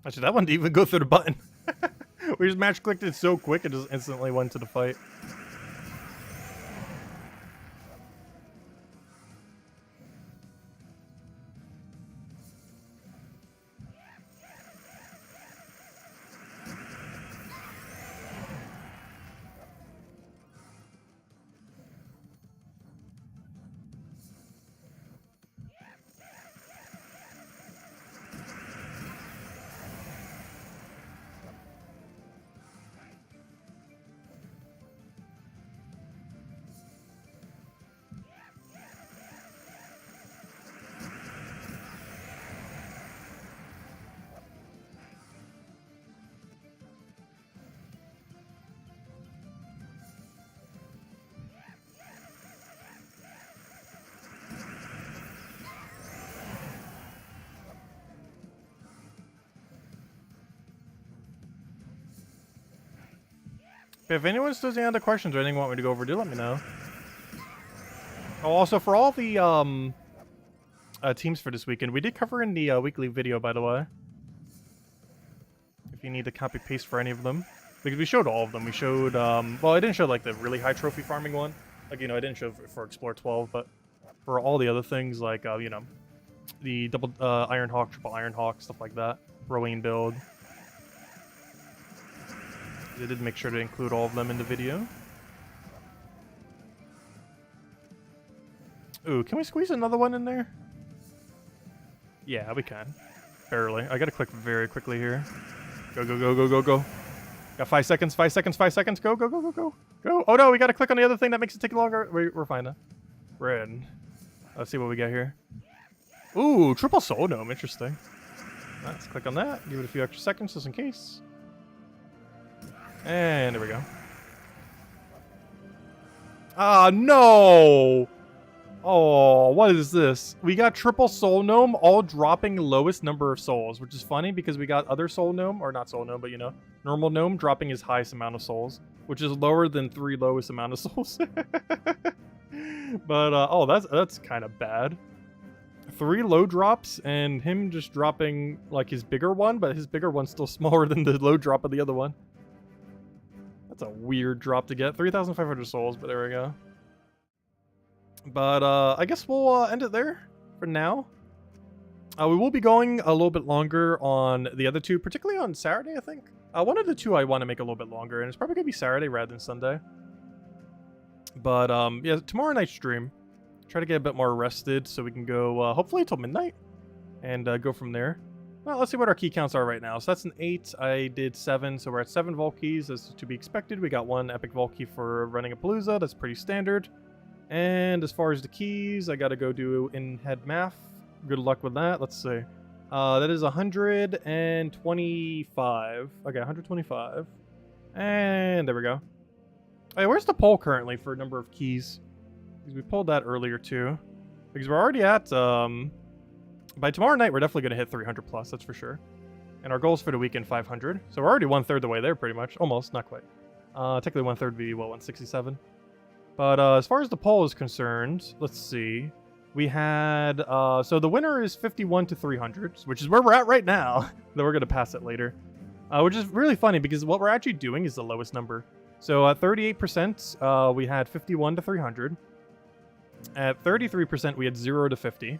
Actually, that one didn't even go through the button. We just match clicked it so quick, it just instantly went to the fight. If anyone still has any other questions or anything you want me to go over, do let me know. Oh, also, for all the teams for this weekend, we did cover in the weekly video, by the way. If you need to copy-paste for any of them. Because we showed all of them. We showed, well, I didn't show, like, the really high trophy farming one. Like, you know, I didn't show for Explore 12, but for all the other things, like, you know, the double Iron Hawk, triple Iron Hawk, stuff like that. Rowing build. I did make sure to include all of them in the video. Ooh, can we squeeze another one in there? Yeah, we can. Barely. I gotta click very quickly here. Go, go, go, go, go, go. Got 5 seconds, 5 seconds, 5 seconds. Go, go, go, go, go. Go. Oh no, we gotta click on the other thing that makes it take longer. We're fine now. We're in. Let's see what we got here. Ooh, triple soul gnome. Interesting. Let's click on that. Give it a few extra seconds just in case. And there we go. Ah, no! Oh, what is this? We got triple soul gnome, all dropping lowest number of souls, which is funny because we got other soul gnome, or not soul gnome, but you know, normal gnome dropping his highest amount of souls, which is lower than 3 lowest amount of souls. But, oh, that's kind of bad. 3 low drops, and him just dropping, like, his bigger one, but his bigger one's still smaller than the low drop of the other one. That's a weird drop to get. 3,500 souls, but there we go. But, I guess we'll end it there for now. We will be going a little bit longer on the other two, particularly on Saturday, I think. One of the two I want to make a little bit longer, and it's probably going to be Saturday rather than Sunday. But, yeah, tomorrow night stream. Try to get a bit more rested so we can go, hopefully until midnight. And go from there. Well, let's see what our key counts are right now. So that's an 8. I did 7, so we're at 7 vault keys, as to be expected. We got 1 epic vault key for running a Palooza. That's pretty standard. And as far as the keys, I gotta go do in-head math. Good luck with that. Let's see. That is 125. Okay, 125. And there we go. Hey, where's the poll currently for number of keys? Because we pulled that earlier too. Because we're already at, by tomorrow night, we're definitely going to hit 300 plus, that's for sure. And our goals for the weekend, 500. So we're already 1/3 the way there, pretty much. Almost, not quite. Technically 1/3 would be, what, 167? But as far as the poll is concerned, let's see. We had, so the winner is 51 to 300, which is where we're at right now. Then we're going to pass it later. Which is really funny because what we're actually doing is the lowest number. So at 38%, we had 51 to 300. At 33%, we had 0 to 50,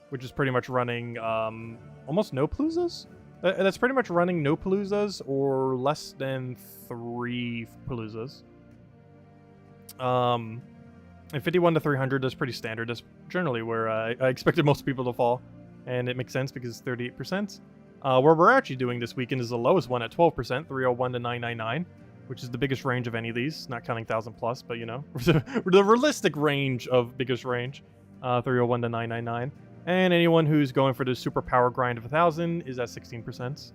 which is pretty much running almost no Paloozas. That's pretty much running no Paloozas or less than 3 Paloozas. And 51 to 300 is pretty standard. That's generally where I expected most people to fall. And it makes sense because it's 38%. Where we're actually doing this weekend is the lowest one at 12%, 301 to 999, which is the biggest range of any of these. Not counting 1,000 plus, but you know, the realistic range of biggest range, 301 to 999. And anyone who's going for the super power grind of 1,000 is at 16%.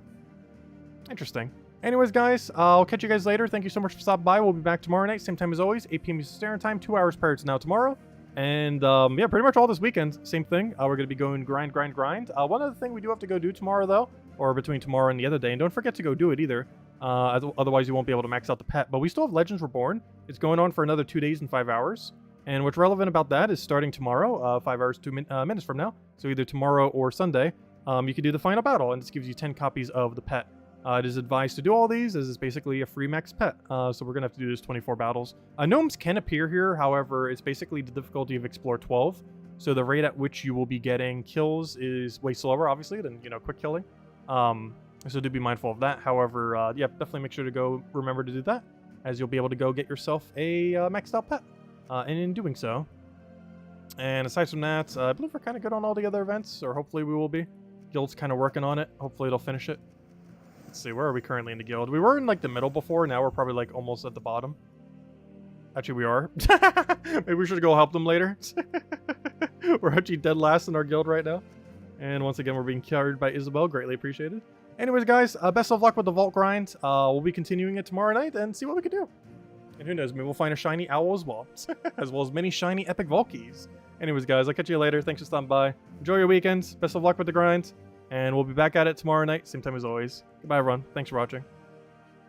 Interesting. Anyways, guys, I'll catch you guys later. Thank you so much for stopping by. We'll be back tomorrow night, same time as always, 8 p.m. Eastern Standard Time, 2 hours prior to now tomorrow. And yeah, pretty much all this weekend, same thing. We're going to be going grind. One other thing we do have to go do tomorrow, though, or between tomorrow and the other day, and don't forget to go do it either. Otherwise, you won't be able to max out the pet. But we still have Legends Reborn. It's going on for another 2 days and 5 hours. And what's relevant about that is starting tomorrow, 5 hours, 2 minutes from now. So either tomorrow or Sunday, you can do the final battle, and this gives you 10 copies of the pet. It is advised to do all these, as it's basically a free max pet. So we're going to have to do this 24 battles. Gnomes can appear here, however, it's basically the difficulty of Explore 12. So the rate at which you will be getting kills is way slower, obviously, than, you know, quick killing. So do be mindful of that. However, yeah, definitely make sure to go remember to do that, as you'll be able to go get yourself a maxed out pet. And in doing so. And aside from that, I believe we're kind of good on all the other events, or hopefully we will be. Guild's kind of working on it. Hopefully it'll finish it. Let's see, where are we currently in the guild? We were in like the middle before, now we're probably like almost at the bottom. Actually, we are. Maybe we should go help them later. We're actually dead last in our guild right now. And once again, we're being carried by Isabel. Greatly appreciated. Anyways, guys, best of luck with the vault grind. We'll be continuing it tomorrow night and see what we can do. And who knows, maybe we'll find a shiny owl as well. As well as many shiny epic vault keys. Anyways, guys, I'll catch you later. Thanks for stopping by. Enjoy your weekends. Best of luck with the grind. And we'll be back at it tomorrow night, same time as always. Goodbye, everyone. Thanks for watching.